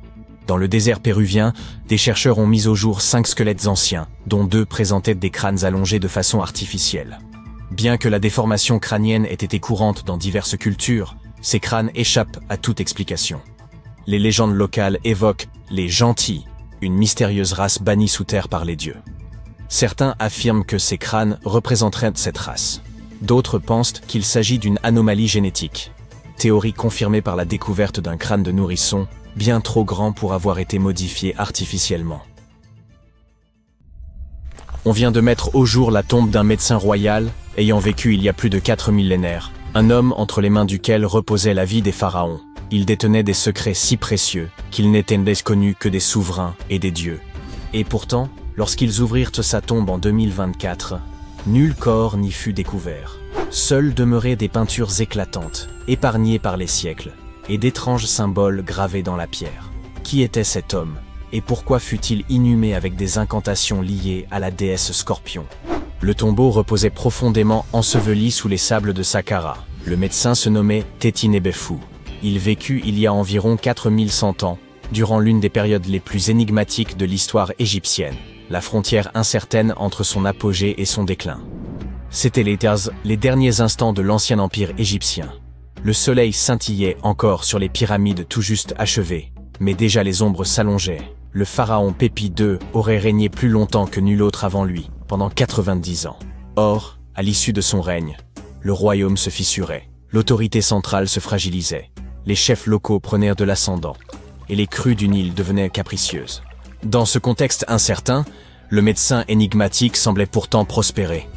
Dans le désert péruvien, des chercheurs ont mis au jour 5 squelettes anciens, dont 2 présentaient des crânes allongés de façon artificielle. Bien que la déformation crânienne ait été courante dans diverses cultures, ces crânes échappent à toute explication. Les légendes locales évoquent les gentils, une mystérieuse race bannie sous terre par les dieux. Certains affirment que ces crânes représenteraient cette race. D'autres pensent qu'il s'agit d'une anomalie génétique. Théorie confirmée par la découverte d'un crâne de nourrisson, bien trop grand pour avoir été modifié artificiellement. On vient de mettre au jour la tombe d'un médecin royal ayant vécu il y a plus de 4 millénaires, un homme entre les mains duquel reposait la vie des pharaons. Il détenait des secrets si précieux qu'ils n'étaient connus que des souverains et des dieux. Et pourtant, lorsqu'ils ouvrirent sa tombe en 2024, nul corps n'y fut découvert. Seules demeuraient des peintures éclatantes, épargnées par les siècles, et d'étranges symboles gravés dans la pierre. Qui était cet homme, et pourquoi fut-il inhumé avec des incantations liées à la déesse Scorpion? Le tombeau reposait profondément enseveli sous les sables de Saqqara. Le médecin se nommait Téti-Nebefou. Il vécut il y a environ 4100 ans, durant l'une des périodes les plus énigmatiques de l'histoire égyptienne, la frontière incertaine entre son apogée et son déclin. C'étaient les derniers instants de l'ancien empire égyptien. Le soleil scintillait encore sur les pyramides tout juste achevées, mais déjà les ombres s'allongeaient. Le pharaon Pépi II aurait régné plus longtemps que nul autre avant lui, pendant 90 ans. Or, à l'issue de son règne, le royaume se fissurait, l'autorité centrale se fragilisait, les chefs locaux prenaient de l'ascendant, et les crues du Nil devenaient capricieuses. Dans ce contexte incertain, le médecin énigmatique semblait pourtant prospérer.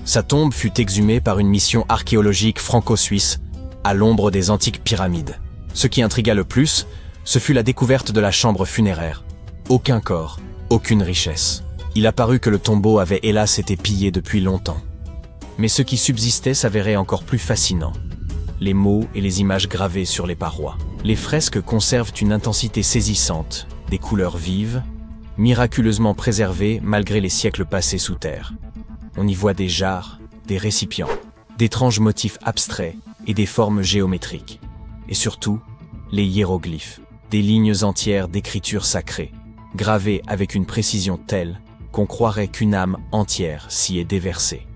Sa tombe fut exhumée par une mission archéologique franco-suisse à l'ombre des antiques pyramides. Ce qui intrigua le plus, ce fut la découverte de la chambre funéraire. Aucun corps, aucune richesse. Il apparut que le tombeau avait hélas été pillé depuis longtemps. Mais ce qui subsistait s'avérait encore plus fascinant. Les mots et les images gravées sur les parois. Les fresques conservent une intensité saisissante, des couleurs vives, miraculeusement préservées malgré les siècles passés sous terre. On y voit des jarres, des récipients, d'étranges motifs abstraits et des formes géométriques. Et surtout, les hiéroglyphes, des lignes entières d'écriture sacrée, gravées avec une précision telle qu'on croirait qu'une âme entière s'y est déversée.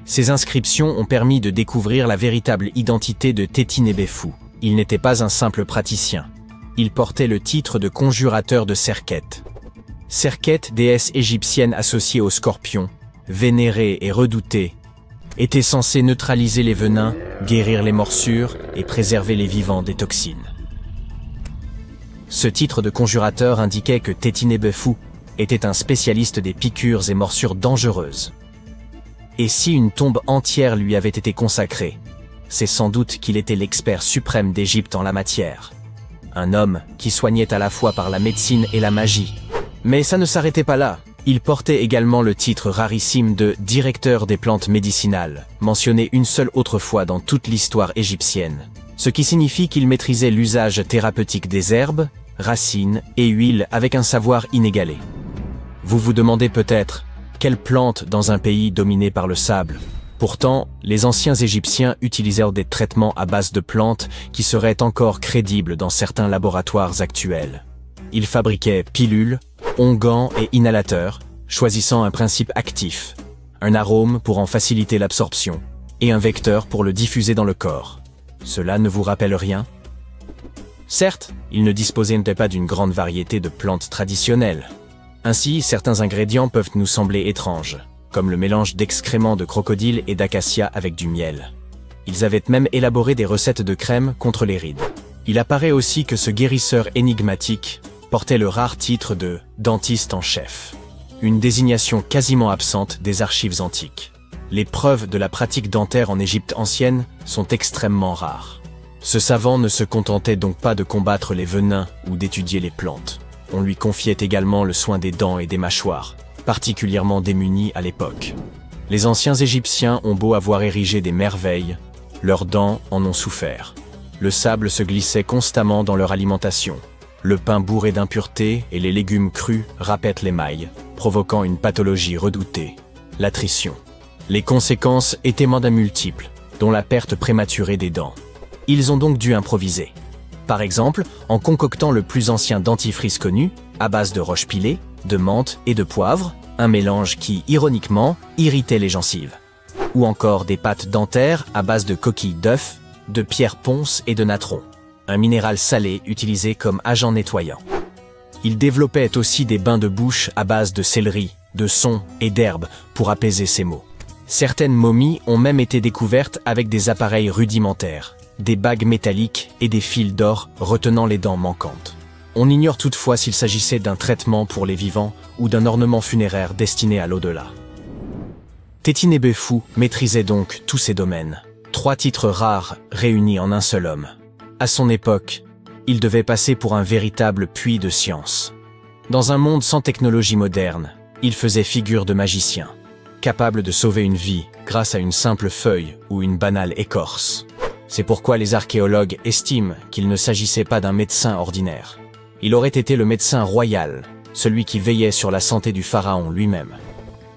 Ces inscriptions ont permis de découvrir la véritable identité de Tétinébéfou. Il n'était pas un simple praticien. Il portait le titre de conjurateur de Serket. Serket, déesse égyptienne associée au scorpion, vénérée et redoutée, était censée neutraliser les venins, guérir les morsures et préserver les vivants des toxines. Ce titre de conjurateur indiquait que Tétinébéfou était un spécialiste des piqûres et morsures dangereuses. Et si une tombe entière lui avait été consacrée, c'est sans doute qu'il était l'expert suprême d'Égypte en la matière. Un homme qui soignait à la fois par la médecine et la magie. Mais ça ne s'arrêtait pas là. Il portait également le titre rarissime de directeur des plantes médicinales, mentionné une seule autre fois dans toute l'histoire égyptienne. Ce qui signifie qu'il maîtrisait l'usage thérapeutique des herbes, racines et huiles avec un savoir inégalé. Vous vous demandez peut-être, quelle plante dans un pays dominé par le sable? Pourtant, les anciens Égyptiens utilisèrent des traitements à base de plantes qui seraient encore crédibles dans certains laboratoires actuels. Ils fabriquaient pilules, onguents et inhalateurs, choisissant un principe actif, un arôme pour en faciliter l'absorption, et un vecteur pour le diffuser dans le corps. Cela ne vous rappelle rien? Certes, ils ne disposaient pas d'une grande variété de plantes traditionnelles. Ainsi, certains ingrédients peuvent nous sembler étranges, comme le mélange d'excréments de crocodile et d'acacia avec du miel. Ils avaient même élaboré des recettes de crème contre les rides. Il apparaît aussi que ce guérisseur énigmatique portait le rare titre de dentiste en chef, une désignation quasiment absente des archives antiques. Les preuves de la pratique dentaire en Égypte ancienne sont extrêmement rares. Ce savant ne se contentait donc pas de combattre les venins ou d'étudier les plantes. On lui confiait également le soin des dents et des mâchoires, particulièrement démunis à l'époque. Les anciens Égyptiens ont beau avoir érigé des merveilles, leurs dents en ont souffert. Le sable se glissait constamment dans leur alimentation. Le pain bourré d'impuretés et les légumes crus râpaient l'émail, provoquant une pathologie redoutée, l'attrition. Les conséquences étaient mandat multiples, dont la perte prématurée des dents. Ils ont donc dû improviser. Par exemple, en concoctant le plus ancien dentifrice connu, à base de roche pilée, de menthe et de poivre, un mélange qui, ironiquement, irritait les gencives. Ou encore des pâtes dentaires à base de coquilles d'œufs, de pierre ponce et de natron, un minéral salé utilisé comme agent nettoyant. Ils développaient aussi des bains de bouche à base de céleri, de son et d'herbes pour apaiser ces maux. Certaines momies ont même été découvertes avec des appareils rudimentaires, des bagues métalliques et des fils d'or retenant les dents manquantes. On ignore toutefois s'il s'agissait d'un traitement pour les vivants ou d'un ornement funéraire destiné à l'au-delà. Tétinébéfou maîtrisait donc tous ces domaines. 3 titres rares réunis en un seul homme. À son époque, il devait passer pour un véritable puits de science. Dans un monde sans technologie moderne, il faisait figure de magicien, capable de sauver une vie grâce à une simple feuille ou une banale écorce. C'est pourquoi les archéologues estiment qu'il ne s'agissait pas d'un médecin ordinaire. Il aurait été le médecin royal, celui qui veillait sur la santé du pharaon lui-même.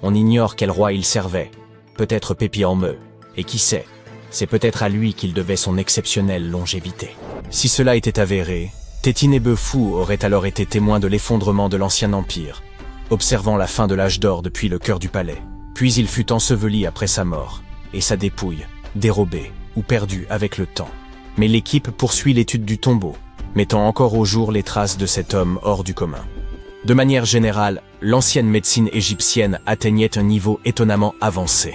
On ignore quel roi il servait, peut-être Pépi en Meu, et qui sait, c'est peut-être à lui qu'il devait son exceptionnelle longévité. Si cela était avéré, Tétinébéfou aurait alors été témoin de l'effondrement de l'ancien empire, observant la fin de l'âge d'or depuis le cœur du palais. Puis il fut enseveli après sa mort, et sa dépouille, dérobée, ou perdu avec le temps. Mais l'équipe poursuit l'étude du tombeau, mettant encore au jour les traces de cet homme hors du commun. De manière générale, l'ancienne médecine égyptienne atteignait un niveau étonnamment avancé.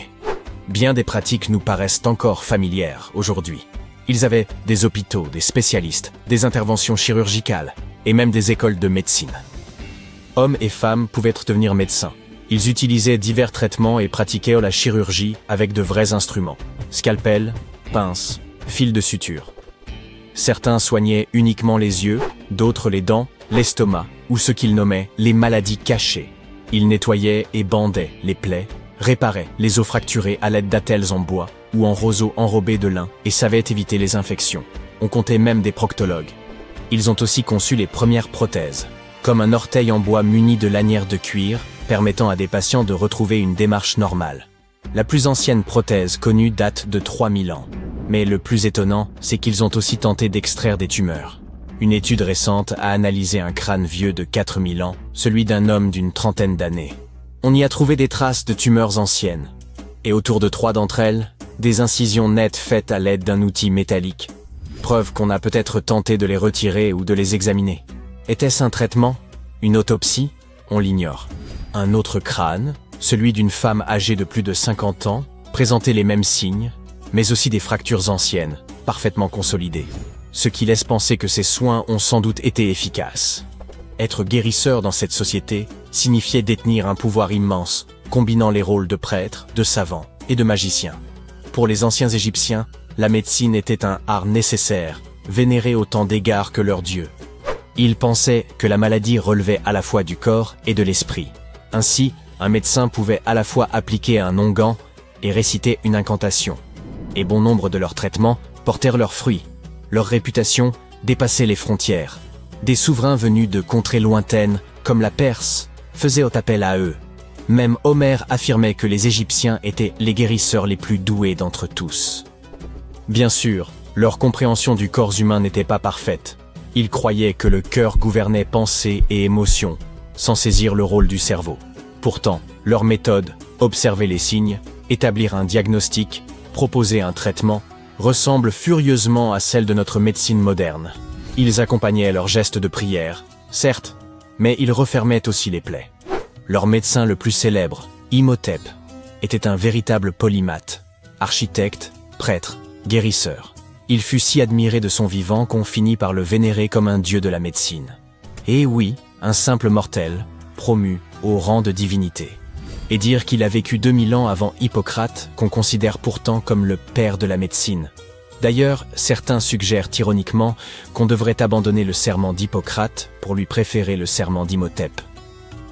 Bien des pratiques nous paraissent encore familières aujourd'hui. Ils avaient des hôpitaux, des spécialistes, des interventions chirurgicales et même des écoles de médecine. Hommes et femmes pouvaient devenir médecins. Ils utilisaient divers traitements et pratiquaient la chirurgie avec de vrais instruments. Scalpel, pinces, fils de suture. Certains soignaient uniquement les yeux, d'autres les dents, l'estomac ou ce qu'ils nommaient les maladies cachées. Ils nettoyaient et bandaient les plaies, réparaient les os fracturés à l'aide d'attelles en bois ou en roseaux enrobés de lin et savaient éviter les infections. On comptait même des proctologues. Ils ont aussi conçu les premières prothèses, comme un orteil en bois muni de lanières de cuir, permettant à des patients de retrouver une démarche normale. La plus ancienne prothèse connue date de 3000 ans. Mais le plus étonnant, c'est qu'ils ont aussi tenté d'extraire des tumeurs. Une étude récente a analysé un crâne vieux de 4000 ans, celui d'un homme d'une trentaine d'années. On y a trouvé des traces de tumeurs anciennes. Et autour de 3 d'entre elles, des incisions nettes faites à l'aide d'un outil métallique. Preuve qu'on a peut-être tenté de les retirer ou de les examiner. Était-ce un traitement? Une autopsie? On l'ignore. Un autre crâne, celui d'une femme âgée de plus de 50 ans, présentait les mêmes signes, mais aussi des fractures anciennes, parfaitement consolidées. Ce qui laisse penser que ces soins ont sans doute été efficaces. Être guérisseur dans cette société signifiait détenir un pouvoir immense, combinant les rôles de prêtre, de savant et de magicien. Pour les anciens Égyptiens, la médecine était un art nécessaire, vénéré autant d'égards que leur dieu. Ils pensaient que la maladie relevait à la fois du corps et de l'esprit. Ainsi, un médecin pouvait à la fois appliquer un onguent et réciter une incantation. Et bon nombre de leurs traitements portèrent leurs fruits. Leur réputation dépassait les frontières. Des souverains venus de contrées lointaines, comme la Perse, faisaient appel à eux. Même Homère affirmait que les Égyptiens étaient les guérisseurs les plus doués d'entre tous. Bien sûr, leur compréhension du corps humain n'était pas parfaite. Ils croyaient que le cœur gouvernait pensée et émotion, sans saisir le rôle du cerveau. Pourtant, leur méthode, observer les signes, établir un diagnostic, proposer un traitement, ressemble furieusement à celle de notre médecine moderne. Ils accompagnaient leurs gestes de prière, certes, mais ils refermaient aussi les plaies. Leur médecin le plus célèbre, Imhotep, était un véritable polymathe, architecte, prêtre, guérisseur. Il fut si admiré de son vivant qu'on finit par le vénérer comme un dieu de la médecine. Et oui, un simple mortel, promu au rang de divinité. Et dire qu'il a vécu 2000 ans avant Hippocrate, qu'on considère pourtant comme le père de la médecine. D'ailleurs, certains suggèrent ironiquement qu'on devrait abandonner le serment d'Hippocrate pour lui préférer le serment d'Imhotep.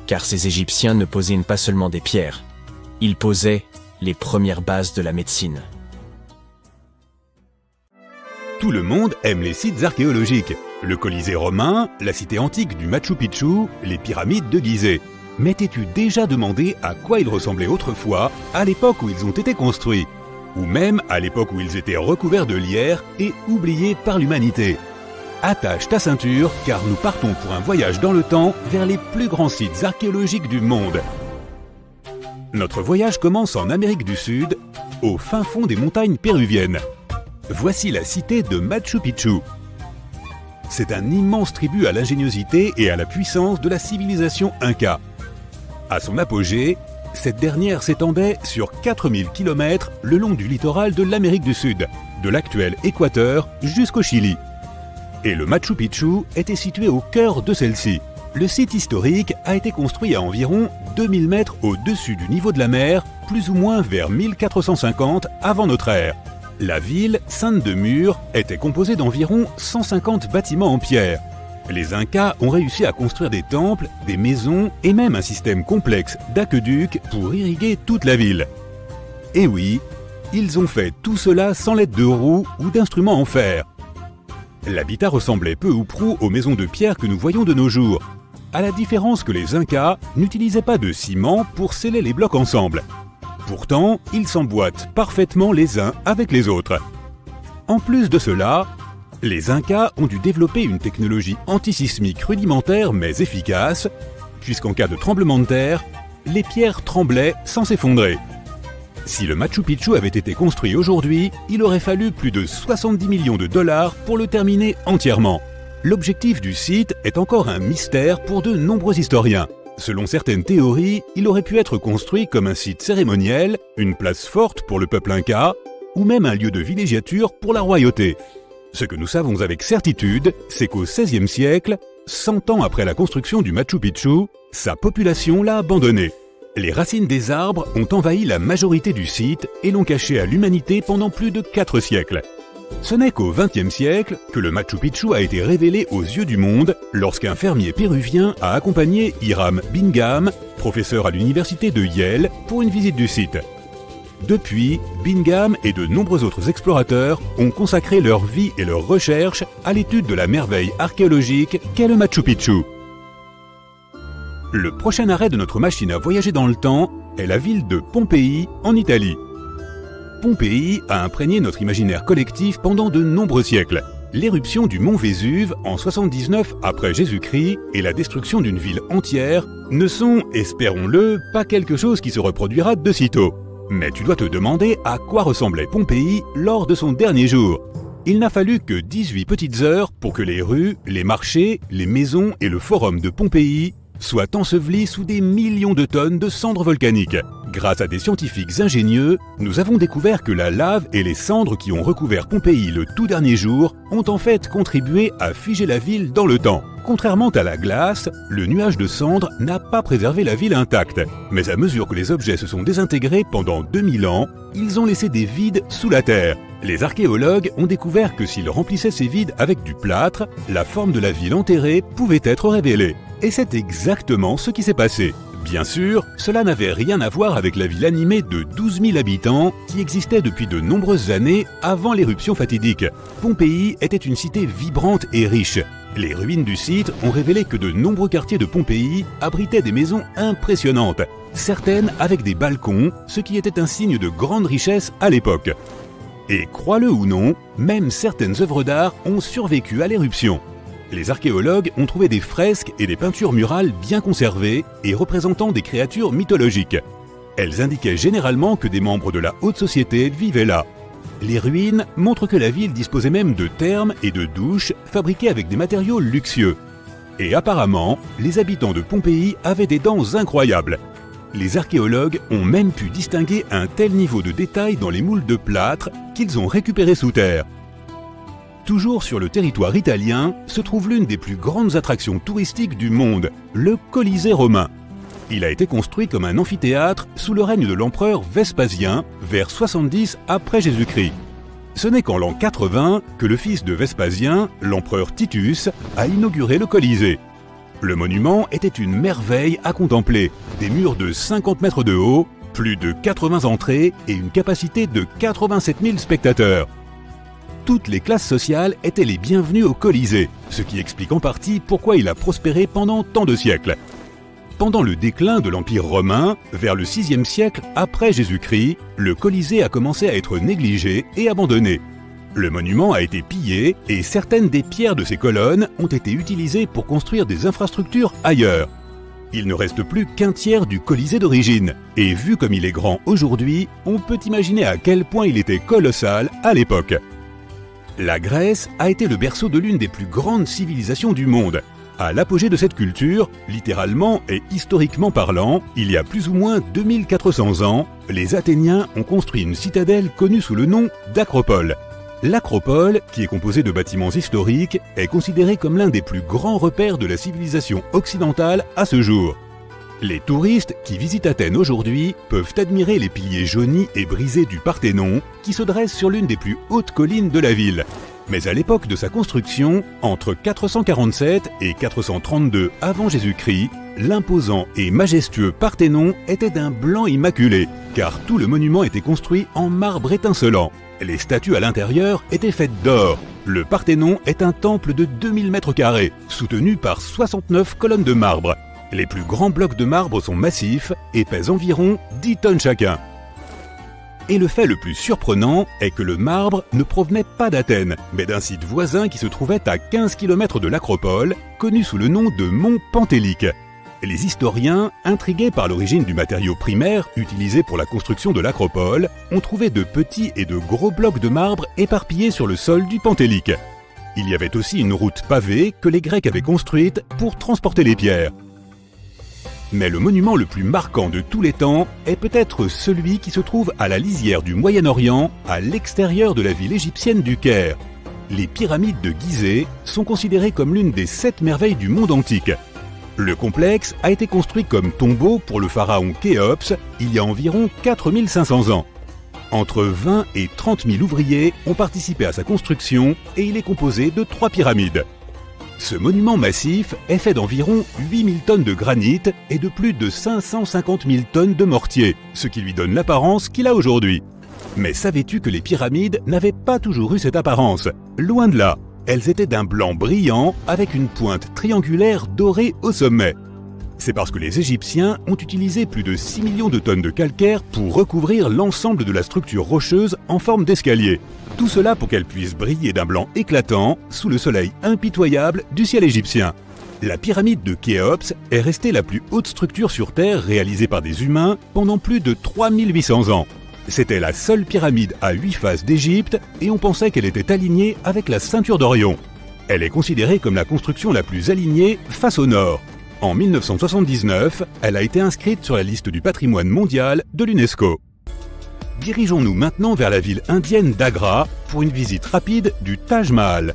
Car ces Égyptiens ne posaient pas seulement des pierres, ils posaient les premières bases de la médecine. Tout le monde aime les sites archéologiques. Le Colisée romain, la cité antique du Machu Picchu, les pyramides de Gizeh. Mais t'es-tu déjà demandé à quoi ils ressemblaient autrefois, à l'époque où ils ont été construits? Ou même à l'époque où ils étaient recouverts de lierre et oubliés par l'humanité? Attache ta ceinture, car nous partons pour un voyage dans le temps vers les plus grands sites archéologiques du monde. Notre voyage commence en Amérique du Sud, au fin fond des montagnes péruviennes. Voici la cité de Machu Picchu. C'est un immense tribut à l'ingéniosité et à la puissance de la civilisation Inca. À son apogée, cette dernière s'étendait sur 4000 km le long du littoral de l'Amérique du Sud, de l'actuel Équateur jusqu'au Chili. Et le Machu Picchu était situé au cœur de celle-ci. Le site historique a été construit à environ 2000 mètres au-dessus du niveau de la mer, plus ou moins vers 1450 avant notre ère. La ville, ceinte de murs, était composée d'environ 150 bâtiments en pierre. Les Incas ont réussi à construire des temples, des maisons et même un système complexe d'aqueducs pour irriguer toute la ville. Et oui, ils ont fait tout cela sans l'aide de roues ou d'instruments en fer. L'habitat ressemblait peu ou prou aux maisons de pierre que nous voyons de nos jours, à la différence que les Incas n'utilisaient pas de ciment pour sceller les blocs ensemble. Pourtant, ils s'emboîtent parfaitement les uns avec les autres. En plus de cela, les Incas ont dû développer une technologie antisismique rudimentaire mais efficace, puisqu'en cas de tremblement de terre, les pierres tremblaient sans s'effondrer. Si le Machu Picchu avait été construit aujourd'hui, il aurait fallu plus de 70 millions de dollars pour le terminer entièrement. L'objectif du site est encore un mystère pour de nombreux historiens. Selon certaines théories, il aurait pu être construit comme un site cérémoniel, une place forte pour le peuple inca, ou même un lieu de villégiature pour la royauté. Ce que nous savons avec certitude, c'est qu'au XVIe siècle, 100 ans après la construction du Machu Picchu, sa population l'a abandonné. Les racines des arbres ont envahi la majorité du site et l'ont caché à l'humanité pendant plus de 4 siècles. Ce n'est qu'au XXe siècle que le Machu Picchu a été révélé aux yeux du monde lorsqu'un fermier péruvien a accompagné Hiram Bingham, professeur à l'université de Yale, pour une visite du site. Depuis, Bingham et de nombreux autres explorateurs ont consacré leur vie et leurs recherches à l'étude de la merveille archéologique qu'est le Machu Picchu. Le prochain arrêt de notre machine à voyager dans le temps est la ville de Pompéi, en Italie. Pompéi a imprégné notre imaginaire collectif pendant de nombreux siècles. L'éruption du mont Vésuve en 79 après Jésus-Christ et la destruction d'une ville entière ne sont, espérons-le, pas quelque chose qui se reproduira de sitôt. Mais tu dois te demander à quoi ressemblait Pompéi lors de son dernier jour. Il n'a fallu que 18 petites heures pour que les rues, les marchés, les maisons et le forum de Pompéi soient ensevelis sous des millions de tonnes de cendres volcaniques. Grâce à des scientifiques ingénieux, nous avons découvert que la lave et les cendres qui ont recouvert Pompéi le tout dernier jour ont en fait contribué à figer la ville dans le temps. Contrairement à la glace, le nuage de cendres n'a pas préservé la ville intacte. Mais à mesure que les objets se sont désintégrés pendant 2000 ans, ils ont laissé des vides sous la terre. Les archéologues ont découvert que s'ils remplissaient ces vides avec du plâtre, la forme de la ville enterrée pouvait être révélée. Et c'est exactement ce qui s'est passé. Bien sûr, cela n'avait rien à voir avec la ville animée de 12 000 habitants qui existait depuis de nombreuses années avant l'éruption fatidique. Pompéi était une cité vibrante et riche. Les ruines du site ont révélé que de nombreux quartiers de Pompéi abritaient des maisons impressionnantes, certaines avec des balcons, ce qui était un signe de grande richesse à l'époque. Et crois-le ou non, même certaines œuvres d'art ont survécu à l'éruption. Les archéologues ont trouvé des fresques et des peintures murales bien conservées et représentant des créatures mythologiques. Elles indiquaient généralement que des membres de la haute société vivaient là. Les ruines montrent que la ville disposait même de thermes et de douches fabriquées avec des matériaux luxueux. Et apparemment, les habitants de Pompéi avaient des dents incroyables. Les archéologues ont même pu distinguer un tel niveau de détail dans les moules de plâtre qu'ils ont récupérés sous terre. Toujours sur le territoire italien, se trouve l'une des plus grandes attractions touristiques du monde, le Colisée romain. Il a été construit comme un amphithéâtre sous le règne de l'empereur Vespasien, vers 70 après Jésus-Christ. Ce n'est qu'en l'an 80 que le fils de Vespasien, l'empereur Titus, a inauguré le Colisée. Le monument était une merveille à contempler, des murs de 50 mètres de haut, plus de 80 entrées et une capacité de 87 000 spectateurs. Toutes les classes sociales étaient les bienvenues au Colisée, ce qui explique en partie pourquoi il a prospéré pendant tant de siècles. Pendant le déclin de l'Empire romain, vers le VIe siècle après Jésus-Christ, le Colisée a commencé à être négligé et abandonné. Le monument a été pillé et certaines des pierres de ses colonnes ont été utilisées pour construire des infrastructures ailleurs. Il ne reste plus qu'un tiers du Colisée d'origine, et vu comme il est grand aujourd'hui, on peut imaginer à quel point il était colossal à l'époque. La Grèce a été le berceau de l'une des plus grandes civilisations du monde. À l'apogée de cette culture, littéralement et historiquement parlant, il y a plus ou moins 2400 ans, les Athéniens ont construit une citadelle connue sous le nom d'Acropole. L'Acropole, qui est composée de bâtiments historiques, est considérée comme l'un des plus grands repères de la civilisation occidentale à ce jour. Les touristes qui visitent Athènes aujourd'hui peuvent admirer les piliers jaunis et brisés du Parthénon qui se dressent sur l'une des plus hautes collines de la ville. Mais à l'époque de sa construction, entre 447 et 432 avant Jésus-Christ, l'imposant et majestueux Parthénon était d'un blanc immaculé, car tout le monument était construit en marbre étincelant. Les statues à l'intérieur étaient faites d'or. Le Parthénon est un temple de 2000 mètres carrés, soutenu par 69 colonnes de marbre. Les plus grands blocs de marbre sont massifs et pèsent environ 10 tonnes chacun. Et le fait le plus surprenant est que le marbre ne provenait pas d'Athènes, mais d'un site voisin qui se trouvait à 15 km de l'Acropole, connu sous le nom de Mont Pentélique. Les historiens, intrigués par l'origine du matériau primaire utilisé pour la construction de l'acropole, ont trouvé de petits et de gros blocs de marbre éparpillés sur le sol du Pentélique. Il y avait aussi une route pavée que les Grecs avaient construite pour transporter les pierres. Mais le monument le plus marquant de tous les temps est peut-être celui qui se trouve à la lisière du Moyen-Orient, à l'extérieur de la ville égyptienne du Caire. Les pyramides de Gizeh sont considérées comme l'une des 7 merveilles du monde antique. Le complexe a été construit comme tombeau pour le pharaon Khéops il y a environ 4500 ans. Entre 20 et 30 000 ouvriers ont participé à sa construction et il est composé de 3 pyramides. Ce monument massif est fait d'environ 8000 tonnes de granit et de plus de 550 000 tonnes de mortier, ce qui lui donne l'apparence qu'il a aujourd'hui. Mais savais-tu que les pyramides n'avaient pas toujours eu cette apparence? Loin de là, elles étaient d'un blanc brillant avec une pointe triangulaire dorée au sommet. C'est parce que les Égyptiens ont utilisé plus de 6 millions de tonnes de calcaire pour recouvrir l'ensemble de la structure rocheuse en forme d'escalier. Tout cela pour qu'elle puisse briller d'un blanc éclatant sous le soleil impitoyable du ciel égyptien. La pyramide de Khéops est restée la plus haute structure sur Terre réalisée par des humains pendant plus de 3800 ans. C'était la seule pyramide à 8 faces d'Égypte et on pensait qu'elle était alignée avec la ceinture d'Orion. Elle est considérée comme la construction la plus alignée face au nord. En 1979, elle a été inscrite sur la liste du patrimoine mondial de l'UNESCO. Dirigeons-nous maintenant vers la ville indienne d'Agra pour une visite rapide du Taj Mahal.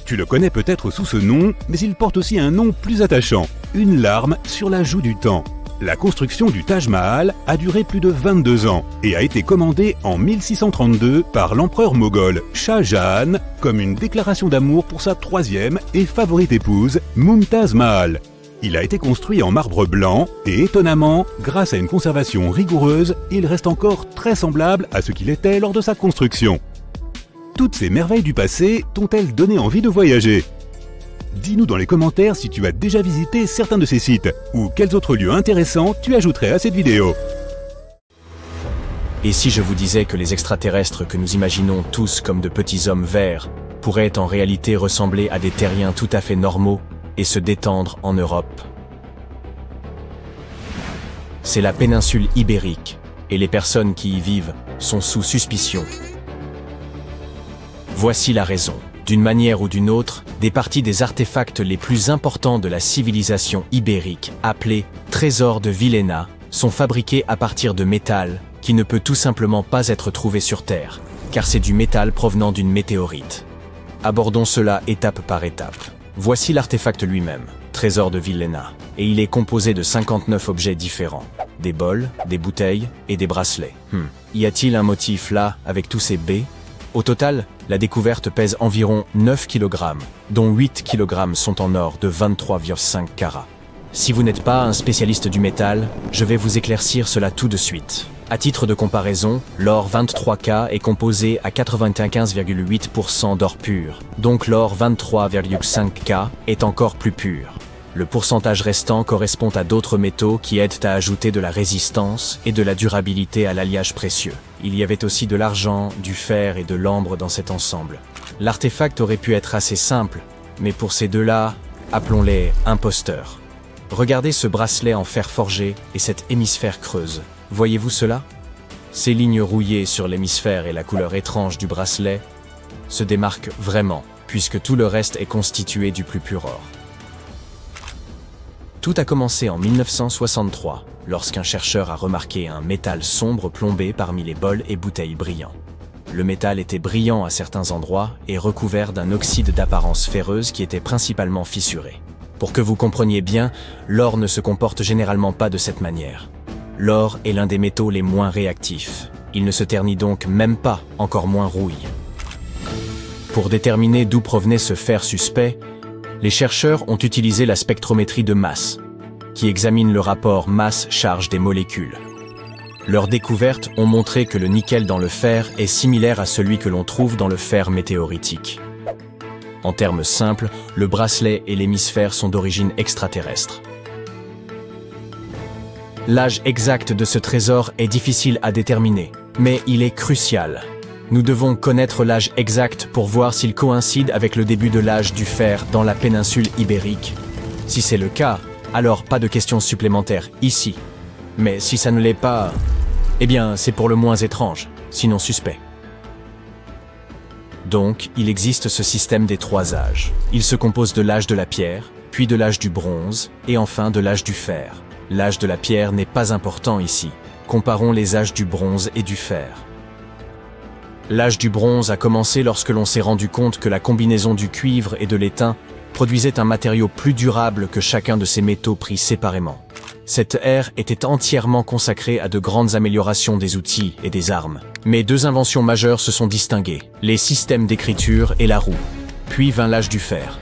Tu le connais peut-être sous ce nom, mais il porte aussi un nom plus attachant, une larme sur la joue du temps. La construction du Taj Mahal a duré plus de 22 ans et a été commandée en 1632 par l'empereur moghol Shah Jahan comme une déclaration d'amour pour sa 3e et favorite épouse, Mumtaz Mahal. Il a été construit en marbre blanc et étonnamment, grâce à une conservation rigoureuse, il reste encore très semblable à ce qu'il était lors de sa construction. Toutes ces merveilles du passé t'ont-elles donné envie de voyager? Dis-nous dans les commentaires si tu as déjà visité certains de ces sites ou quels autres lieux intéressants tu ajouterais à cette vidéo. Et si je vous disais que les extraterrestres que nous imaginons tous comme de petits hommes verts pourraient en réalité ressembler à des terriens tout à fait normaux et se détendre en Europe? C'est la péninsule ibérique et les personnes qui y vivent sont sous suspicion. Voici la raison. D'une manière ou d'une autre, des parties des artefacts les plus importants de la civilisation ibérique, appelés trésors de Villena, sont fabriqués à partir de métal qui ne peut tout simplement pas être trouvé sur Terre, car c'est du métal provenant d'une météorite. Abordons cela étape par étape. Voici l'artefact lui-même, trésor de Villena, et il est composé de 59 objets différents. Des bols, des bouteilles et des bracelets. Y a-t-il un motif là, avec tous ces baies? Au total, la découverte pèse environ 9 kg, dont 8 kg sont en or de 23,5 carats. Si vous n'êtes pas un spécialiste du métal, je vais vous éclaircir cela tout de suite. À titre de comparaison, l'or 23K est composé à 95,8% d'or pur, donc l'or 23,5K est encore plus pur. Le pourcentage restant correspond à d'autres métaux qui aident à ajouter de la résistance et de la durabilité à l'alliage précieux. Il y avait aussi de l'argent, du fer et de l'ambre dans cet ensemble. L'artefact aurait pu être assez simple, mais pour ces deux-là, appelons-les imposteurs. Regardez ce bracelet en fer forgé et cet hémisphère creuse. Voyez-vous cela? Ces lignes rouillées sur l'hémisphère et la couleur étrange du bracelet se démarquent vraiment, puisque tout le reste est constitué du plus pur or. Tout a commencé en 1963, lorsqu'un chercheur a remarqué un métal sombre plombé parmi les bols et bouteilles brillants. Le métal était brillant à certains endroits et recouvert d'un oxyde d'apparence ferreuse qui était principalement fissuré. Pour que vous compreniez bien, l'or ne se comporte généralement pas de cette manière. L'or est l'un des métaux les moins réactifs. Il ne se ternit donc même pas, encore moins rouille. Pour déterminer d'où provenait ce fer suspect, les chercheurs ont utilisé la spectrométrie de masse, qui examine le rapport masse-charge des molécules. Leurs découvertes ont montré que le nickel dans le fer est similaire à celui que l'on trouve dans le fer météoritique. En termes simples, le bracelet et l'hémisphère sont d'origine extraterrestre. L'âge exact de ce trésor est difficile à déterminer, mais il est crucial. Nous devons connaître l'âge exact pour voir s'il coïncide avec le début de l'âge du fer dans la péninsule ibérique. Si c'est le cas, alors pas de questions supplémentaires ici. Mais si ça ne l'est pas, eh bien c'est pour le moins étrange, sinon suspect. Donc, il existe ce système des 3 âges. Il se compose de l'âge de la pierre, puis de l'âge du bronze, et enfin de l'âge du fer. L'âge de la pierre n'est pas important ici. Comparons les âges du bronze et du fer. L'âge du bronze a commencé lorsque l'on s'est rendu compte que la combinaison du cuivre et de l'étain produisait un matériau plus durable que chacun de ces métaux pris séparément. Cette ère était entièrement consacrée à de grandes améliorations des outils et des armes. Mais 2 inventions majeures se sont distinguées, les systèmes d'écriture et la roue. Puis vint l'âge du fer.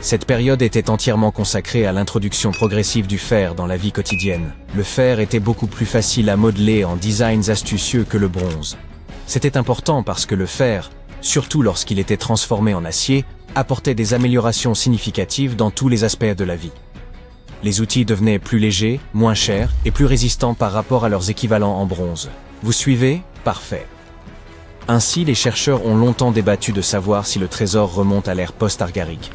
Cette période était entièrement consacrée à l'introduction progressive du fer dans la vie quotidienne. Le fer était beaucoup plus facile à modeler en designs astucieux que le bronze. C'était important parce que le fer, surtout lorsqu'il était transformé en acier, apportait des améliorations significatives dans tous les aspects de la vie. Les outils devenaient plus légers, moins chers et plus résistants par rapport à leurs équivalents en bronze. Vous suivez? Parfait. Ainsi, les chercheurs ont longtemps débattu de savoir si le trésor remonte à l'ère post-argarique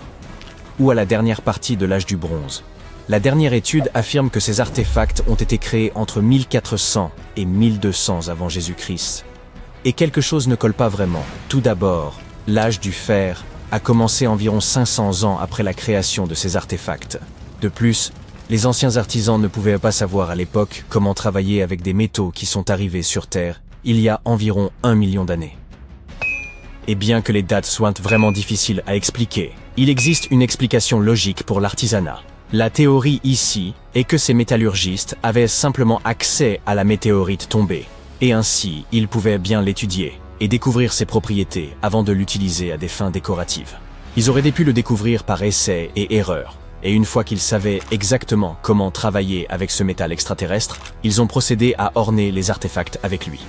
ou à la dernière partie de l'âge du bronze. La dernière étude affirme que ces artefacts ont été créés entre 1400 et 1200 avant Jésus-Christ. Et quelque chose ne colle pas vraiment. Tout d'abord, l'âge du fer a commencé environ 500 ans après la création de ces artefacts. De plus, les anciens artisans ne pouvaient pas savoir à l'époque comment travailler avec des métaux qui sont arrivés sur Terre il y a environ 1 million d'années. Et bien que les dates soient vraiment difficiles à expliquer, il existe une explication logique pour l'artisanat. La théorie ici est que ces métallurgistes avaient simplement accès à la météorite tombée, et ainsi ils pouvaient bien l'étudier et découvrir ses propriétés avant de l'utiliser à des fins décoratives. Ils auraient pu le découvrir par essai et erreur. Et une fois qu'ils savaient exactement comment travailler avec ce métal extraterrestre, ils ont procédé à orner les artefacts avec lui.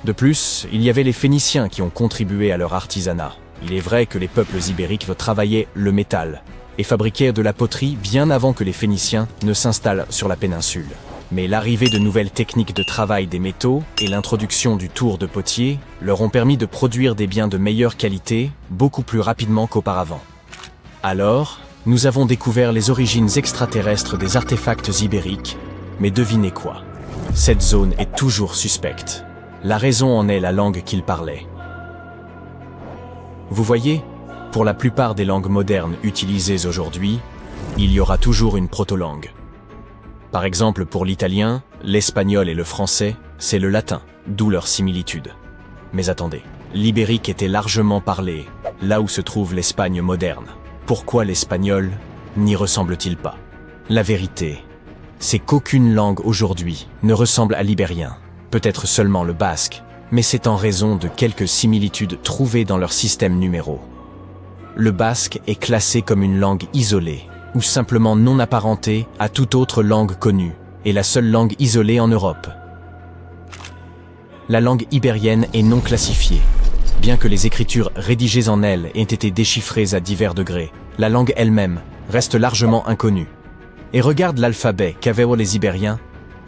De plus, il y avait les Phéniciens qui ont contribué à leur artisanat. Il est vrai que les peuples ibériques travaillaient le métal et fabriquaient de la poterie bien avant que les Phéniciens ne s'installent sur la péninsule. Mais l'arrivée de nouvelles techniques de travail des métaux et l'introduction du tour de potier leur ont permis de produire des biens de meilleure qualité beaucoup plus rapidement qu'auparavant. Alors, nous avons découvert les origines extraterrestres des artefacts ibériques, mais devinez quoi? Cette zone est toujours suspecte. La raison en est la langue qu'ils parlaient. Vous voyez, pour la plupart des langues modernes utilisées aujourd'hui, il y aura toujours une proto-langue. Par exemple, pour l'italien, l'espagnol et le français, c'est le latin, d'où leur similitude. Mais attendez, l'ibérique était largement parlé, là où se trouve l'Espagne moderne. Pourquoi l'espagnol n'y ressemble-t-il pas? La vérité, c'est qu'aucune langue aujourd'hui ne ressemble à l'ibérien, peut-être seulement le basque, mais c'est en raison de quelques similitudes trouvées dans leur système numéraux. Le basque est classé comme une langue isolée, ou simplement non apparentée à toute autre langue connue, et la seule langue isolée en Europe. La langue ibérienne est non classifiée. Bien que les écritures rédigées en elle aient été déchiffrées à divers degrés, la langue elle-même reste largement inconnue. Et regarde l'alphabet qu'avaient les Ibériens,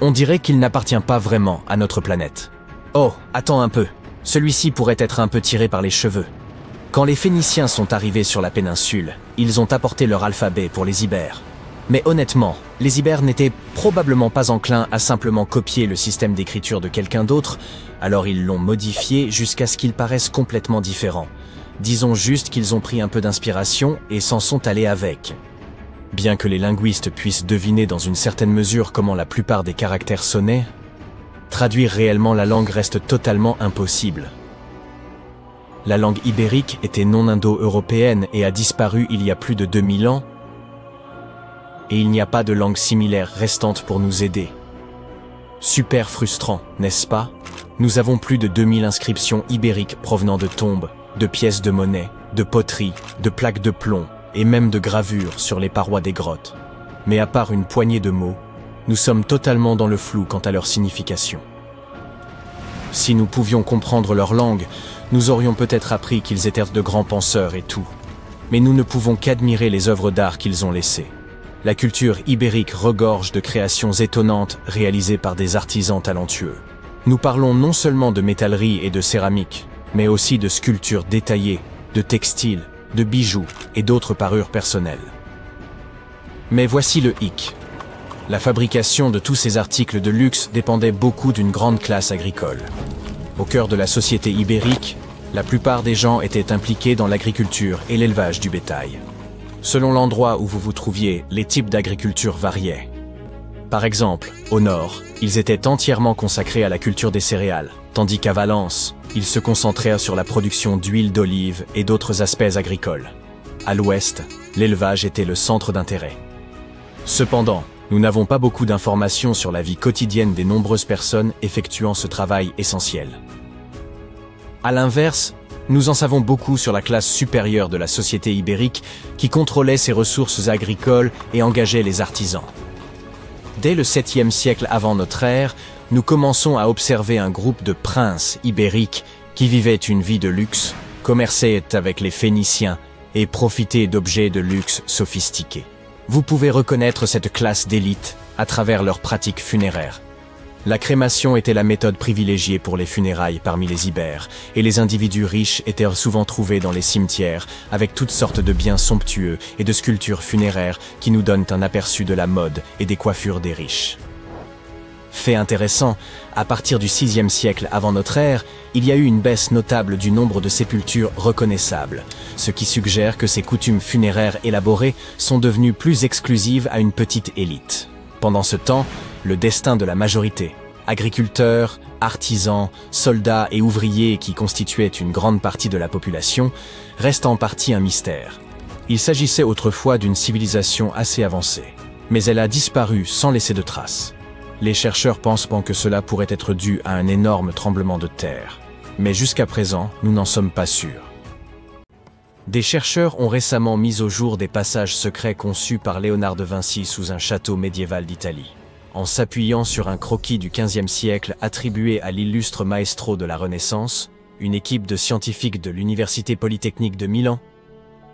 on dirait qu'il n'appartient pas vraiment à notre planète. Oh, attends un peu, celui-ci pourrait être un peu tiré par les cheveux. Quand les Phéniciens sont arrivés sur la péninsule, ils ont apporté leur alphabet pour les Ibères. Mais honnêtement, les Ibères n'étaient probablement pas enclins à simplement copier le système d'écriture de quelqu'un d'autre, alors ils l'ont modifié jusqu'à ce qu'il paraisse complètement différent. Disons juste qu'ils ont pris un peu d'inspiration et s'en sont allés avec. Bien que les linguistes puissent deviner dans une certaine mesure comment la plupart des caractères sonnaient, traduire réellement la langue reste totalement impossible. La langue ibérique était non indo-européenne et a disparu il y a plus de 2000 ans, et il n'y a pas de langue similaire restante pour nous aider. Super frustrant, n'est-ce pas? Nous avons plus de 2000 inscriptions ibériques provenant de tombes, de pièces de monnaie, de poteries, de plaques de plomb et même de gravures sur les parois des grottes. Mais à part une poignée de mots, nous sommes totalement dans le flou quant à leur signification. Si nous pouvions comprendre leur langue, nous aurions peut-être appris qu'ils étaient de grands penseurs et tout. Mais nous ne pouvons qu'admirer les œuvres d'art qu'ils ont laissées. La culture ibérique regorge de créations étonnantes réalisées par des artisans talentueux. Nous parlons non seulement de métallerie et de céramique, mais aussi de sculptures détaillées, de textiles, de bijoux et d'autres parures personnelles. Mais voici le hic. La fabrication de tous ces articles de luxe dépendait beaucoup d'une grande classe agricole. Au cœur de la société ibérique, la plupart des gens étaient impliqués dans l'agriculture et l'élevage du bétail. Selon l'endroit où vous vous trouviez, les types d'agriculture variaient. Par exemple, au nord, ils étaient entièrement consacrés à la culture des céréales, tandis qu'à Valence, ils se concentrèrent sur la production d'huile d'olive et d'autres aspects agricoles. À l'ouest, l'élevage était le centre d'intérêt. Cependant, nous n'avons pas beaucoup d'informations sur la vie quotidienne des nombreuses personnes effectuant ce travail essentiel. À l'inverse, nous en savons beaucoup sur la classe supérieure de la société ibérique qui contrôlait ses ressources agricoles et engageait les artisans. Dès le 7e siècle avant notre ère, nous commençons à observer un groupe de princes ibériques qui vivaient une vie de luxe, commerçaient avec les Phéniciens et profitaient d'objets de luxe sophistiqués. Vous pouvez reconnaître cette classe d'élite à travers leurs pratiques funéraires. La crémation était la méthode privilégiée pour les funérailles parmi les Ibères, et les individus riches étaient souvent trouvés dans les cimetières, avec toutes sortes de biens somptueux et de sculptures funéraires qui nous donnent un aperçu de la mode et des coiffures des riches. Fait intéressant, à partir du 6e siècle avant notre ère, il y a eu une baisse notable du nombre de sépultures reconnaissables, ce qui suggère que ces coutumes funéraires élaborées sont devenues plus exclusives à une petite élite. Pendant ce temps, le destin de la majorité, agriculteurs, artisans, soldats et ouvriers qui constituaient une grande partie de la population, reste en partie un mystère. Il s'agissait autrefois d'une civilisation assez avancée, mais elle a disparu sans laisser de traces. Les chercheurs pensent que cela pourrait être dû à un énorme tremblement de terre, mais jusqu'à présent, nous n'en sommes pas sûrs. Des chercheurs ont récemment mis au jour des passages secrets conçus par Léonard de Vinci sous un château médiéval d'Italie. En s'appuyant sur un croquis du XVe siècle attribué à l'illustre maestro de la Renaissance, une équipe de scientifiques de l'Université Polytechnique de Milan,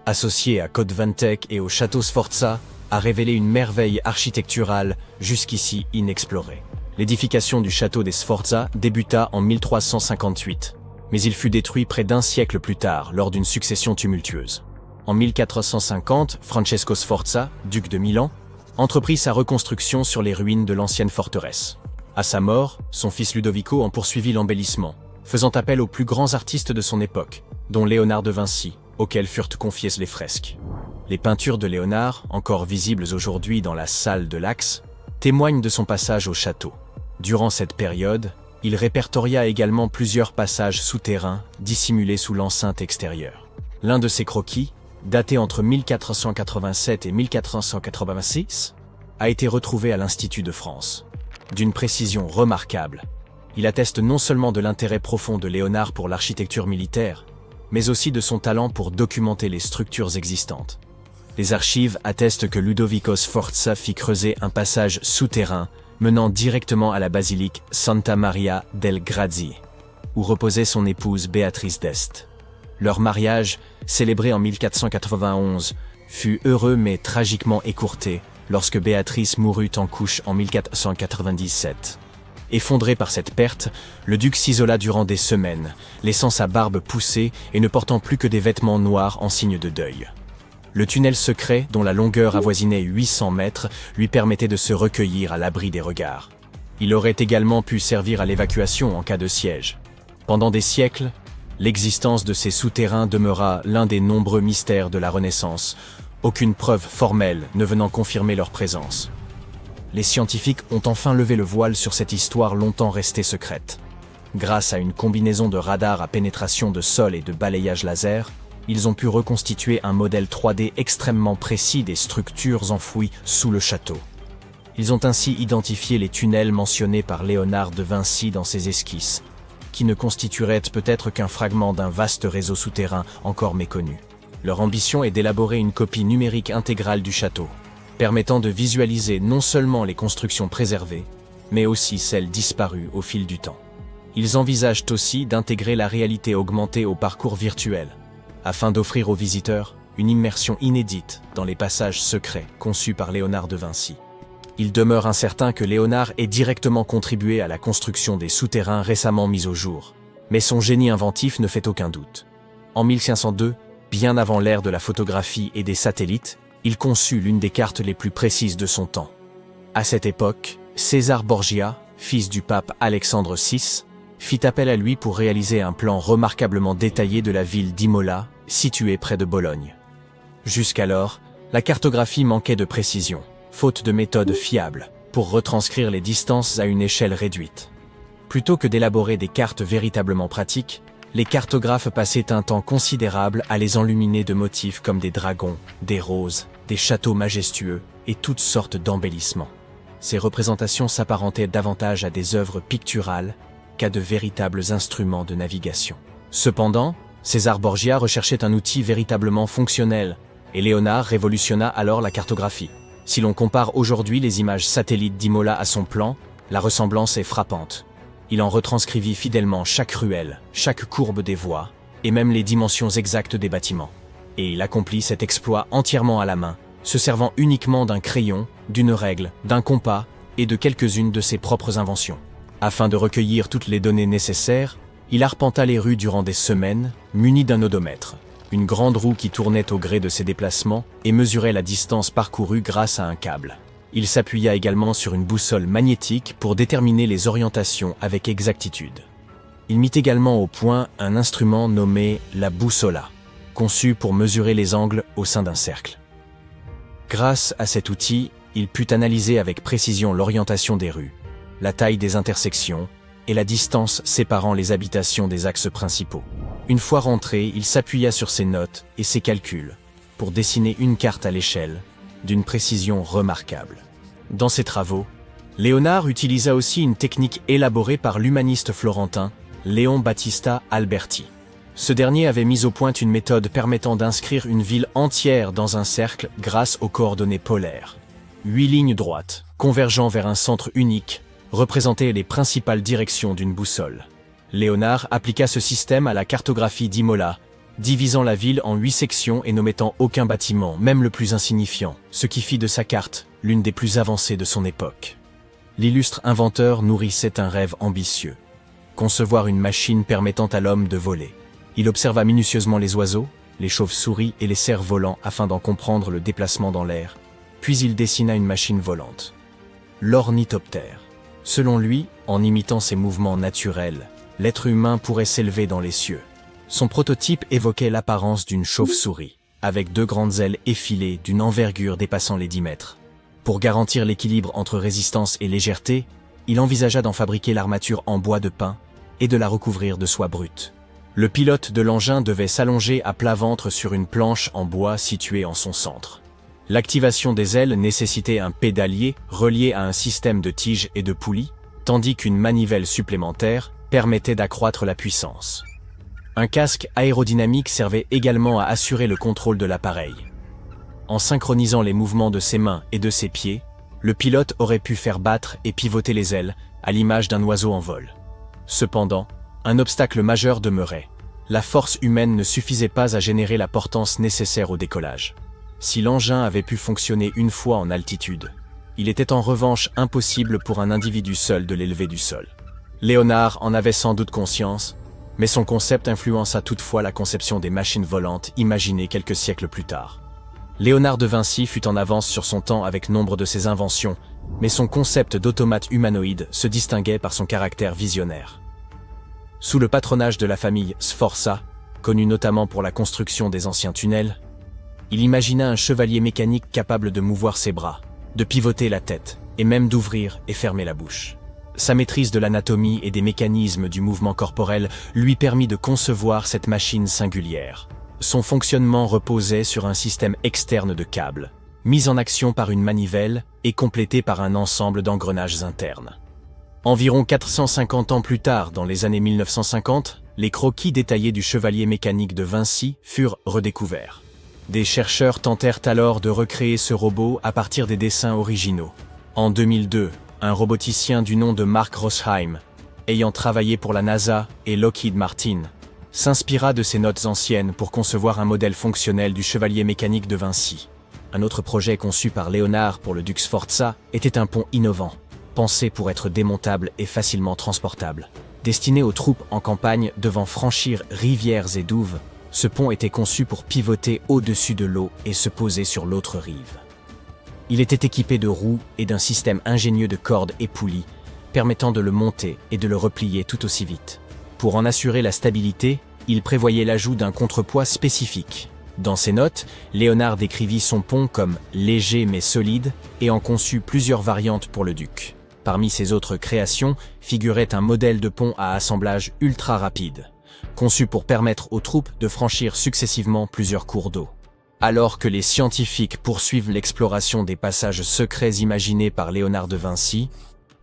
associée à Codevantec et au château Sforza, a révélé une merveille architecturale jusqu'ici inexplorée. L'édification du château des Sforza débuta en 1358, mais il fut détruit près d'un siècle plus tard lors d'une succession tumultueuse. En 1450, Francesco Sforza, duc de Milan, entreprit sa reconstruction sur les ruines de l'ancienne forteresse. À sa mort, son fils Ludovico en poursuivit l'embellissement, faisant appel aux plus grands artistes de son époque, dont Léonard de Vinci, auxquels furent confiées les fresques. Les peintures de Léonard, encore visibles aujourd'hui dans la salle de l'Axe, témoignent de son passage au château. Durant cette période, il répertoria également plusieurs passages souterrains dissimulés sous l'enceinte extérieure. L'un de ces croquis, daté entre 1487 et 1486, a été retrouvé à l'Institut de France. D'une précision remarquable, il atteste non seulement de l'intérêt profond de Léonard pour l'architecture militaire, mais aussi de son talent pour documenter les structures existantes. Les archives attestent que Ludovico Sforza fit creuser un passage souterrain menant directement à la basilique Santa Maria del Grazi, où reposait son épouse Béatrice d'Este. Leur mariage, célébré en 1491, fut heureux mais tragiquement écourté lorsque Béatrice mourut en couche en 1497. Effondré par cette perte, le duc s'isola durant des semaines, laissant sa barbe pousser et ne portant plus que des vêtements noirs en signe de deuil. Le tunnel secret, dont la longueur avoisinait 800 mètres, lui permettait de se recueillir à l'abri des regards. Il aurait également pu servir à l'évacuation en cas de siège. Pendant des siècles, l'existence de ces souterrains demeura l'un des nombreux mystères de la Renaissance, aucune preuve formelle ne venant confirmer leur présence. Les scientifiques ont enfin levé le voile sur cette histoire longtemps restée secrète. Grâce à une combinaison de radars à pénétration de sol et de balayage laser, ils ont pu reconstituer un modèle 3D extrêmement précis des structures enfouies sous le château. Ils ont ainsi identifié les tunnels mentionnés par Léonard de Vinci dans ses esquisses, qui ne constitueraient peut-être qu'un fragment d'un vaste réseau souterrain encore méconnu. Leur ambition est d'élaborer une copie numérique intégrale du château, permettant de visualiser non seulement les constructions préservées, mais aussi celles disparues au fil du temps. Ils envisagent aussi d'intégrer la réalité augmentée au parcours virtuel, afin d'offrir aux visiteurs une immersion inédite dans les passages secrets conçus par Léonard de Vinci. Il demeure incertain que Léonard ait directement contribué à la construction des souterrains récemment mis au jour, mais son génie inventif ne fait aucun doute. En 1502, bien avant l'ère de la photographie et des satellites, il conçut l'une des cartes les plus précises de son temps. À cette époque, César Borgia, fils du pape Alexandre VI, fit appel à lui pour réaliser un plan remarquablement détaillé de la ville d'Imola, située près de Bologne. Jusqu'alors, la cartographie manquait de précision, faute de méthodes fiables, pour retranscrire les distances à une échelle réduite. Plutôt que d'élaborer des cartes véritablement pratiques, les cartographes passaient un temps considérable à les enluminer de motifs comme des dragons, des roses, des châteaux majestueux et toutes sortes d'embellissements. Ces représentations s'apparentaient davantage à des œuvres picturales qu'à de véritables instruments de navigation. Cependant, César Borgia recherchait un outil véritablement fonctionnel, et Léonard révolutionna alors la cartographie. Si l'on compare aujourd'hui les images satellites d'Imola à son plan, la ressemblance est frappante. Il en retranscrivit fidèlement chaque ruelle, chaque courbe des voies, et même les dimensions exactes des bâtiments. Et il accomplit cet exploit entièrement à la main, se servant uniquement d'un crayon, d'une règle, d'un compas et de quelques-unes de ses propres inventions. Afin de recueillir toutes les données nécessaires, il arpenta les rues durant des semaines, muni d'un odomètre, une grande roue qui tournait au gré de ses déplacements et mesurait la distance parcourue grâce à un câble. Il s'appuya également sur une boussole magnétique pour déterminer les orientations avec exactitude. Il mit également au point un instrument nommé la bussola, conçu pour mesurer les angles au sein d'un cercle. Grâce à cet outil, il put analyser avec précision l'orientation des rues, la taille des intersections et la distance séparant les habitations des axes principaux. Une fois rentré, il s'appuya sur ses notes et ses calculs pour dessiner une carte à l'échelle, d'une précision remarquable. Dans ses travaux, Léonard utilisa aussi une technique élaborée par l'humaniste florentin Léon Battista Alberti. Ce dernier avait mis au point une méthode permettant d'inscrire une ville entière dans un cercle grâce aux coordonnées polaires. 8 lignes droites, convergeant vers un centre unique, représentaient les principales directions d'une boussole. Léonard appliqua ce système à la cartographie d'Imola, divisant la ville en 8 sections et n'omettant aucun bâtiment, même le plus insignifiant, ce qui fit de sa carte l'une des plus avancées de son époque. L'illustre inventeur nourrissait un rêve ambitieux, concevoir une machine permettant à l'homme de voler. Il observa minutieusement les oiseaux, les chauves-souris et les cerfs-volants afin d'en comprendre le déplacement dans l'air, puis il dessina une machine volante, l'ornithoptère. Selon lui, en imitant ses mouvements naturels, l'être humain pourrait s'élever dans les cieux. Son prototype évoquait l'apparence d'une chauve-souris, avec 2 grandes ailes effilées d'une envergure dépassant les 10 mètres. Pour garantir l'équilibre entre résistance et légèreté, il envisagea d'en fabriquer l'armature en bois de pin et de la recouvrir de soie brute. Le pilote de l'engin devait s'allonger à plat ventre sur une planche en bois située en son centre. L'activation des ailes nécessitait un pédalier relié à un système de tiges et de poulies, tandis qu'une manivelle supplémentaire permettait d'accroître la puissance. Un casque aérodynamique servait également à assurer le contrôle de l'appareil. En synchronisant les mouvements de ses mains et de ses pieds, le pilote aurait pu faire battre et pivoter les ailes, à l'image d'un oiseau en vol. Cependant, un obstacle majeur demeurait. La force humaine ne suffisait pas à générer la portance nécessaire au décollage. Si l'engin avait pu fonctionner une fois en altitude, il était en revanche impossible pour un individu seul de l'élever du sol. Léonard en avait sans doute conscience, mais son concept influença toutefois la conception des machines volantes imaginées quelques siècles plus tard. Léonard de Vinci fut en avance sur son temps avec nombre de ses inventions, mais son concept d'automate humanoïde se distinguait par son caractère visionnaire. Sous le patronage de la famille Sforza, connue notamment pour la construction des anciens tunnels, il imagina un chevalier mécanique capable de mouvoir ses bras, de pivoter la tête, et même d'ouvrir et fermer la bouche. Sa maîtrise de l'anatomie et des mécanismes du mouvement corporel lui permit de concevoir cette machine singulière. Son fonctionnement reposait sur un système externe de câbles, mis en action par une manivelle et complété par un ensemble d'engrenages internes. Environ 450 ans plus tard, dans les années 1950, les croquis détaillés du chevalier mécanique de Vinci furent redécouverts. Des chercheurs tentèrent alors de recréer ce robot à partir des dessins originaux. En 2002, un roboticien du nom de Mark Rosheim, ayant travaillé pour la NASA et Lockheed Martin, s'inspira de ces notes anciennes pour concevoir un modèle fonctionnel du chevalier mécanique de Vinci. Un autre projet conçu par Léonard pour le Duc Sforza était un pont innovant, pensé pour être démontable et facilement transportable. Destiné aux troupes en campagne devant franchir rivières et douves, Ce pont était conçu pour pivoter au-dessus de l'eau et se poser sur l'autre rive. Il était équipé de roues et d'un système ingénieux de cordes et poulies, permettant de le monter et de le replier tout aussi vite. Pour en assurer la stabilité, il prévoyait l'ajout d'un contrepoids spécifique. Dans ses notes, Léonard décrivit son pont comme léger mais solide et en conçut plusieurs variantes pour le duc. Parmi ses autres créations figurait un modèle de pont à assemblage ultra rapide, conçu pour permettre aux troupes de franchir successivement plusieurs cours d'eau. Alors que les scientifiques poursuivent l'exploration des passages secrets imaginés par Léonard de Vinci,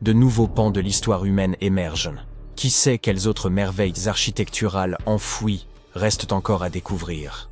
de nouveaux pans de l'histoire humaine émergent. Qui sait quelles autres merveilles architecturales enfouies restent encore à découvrir?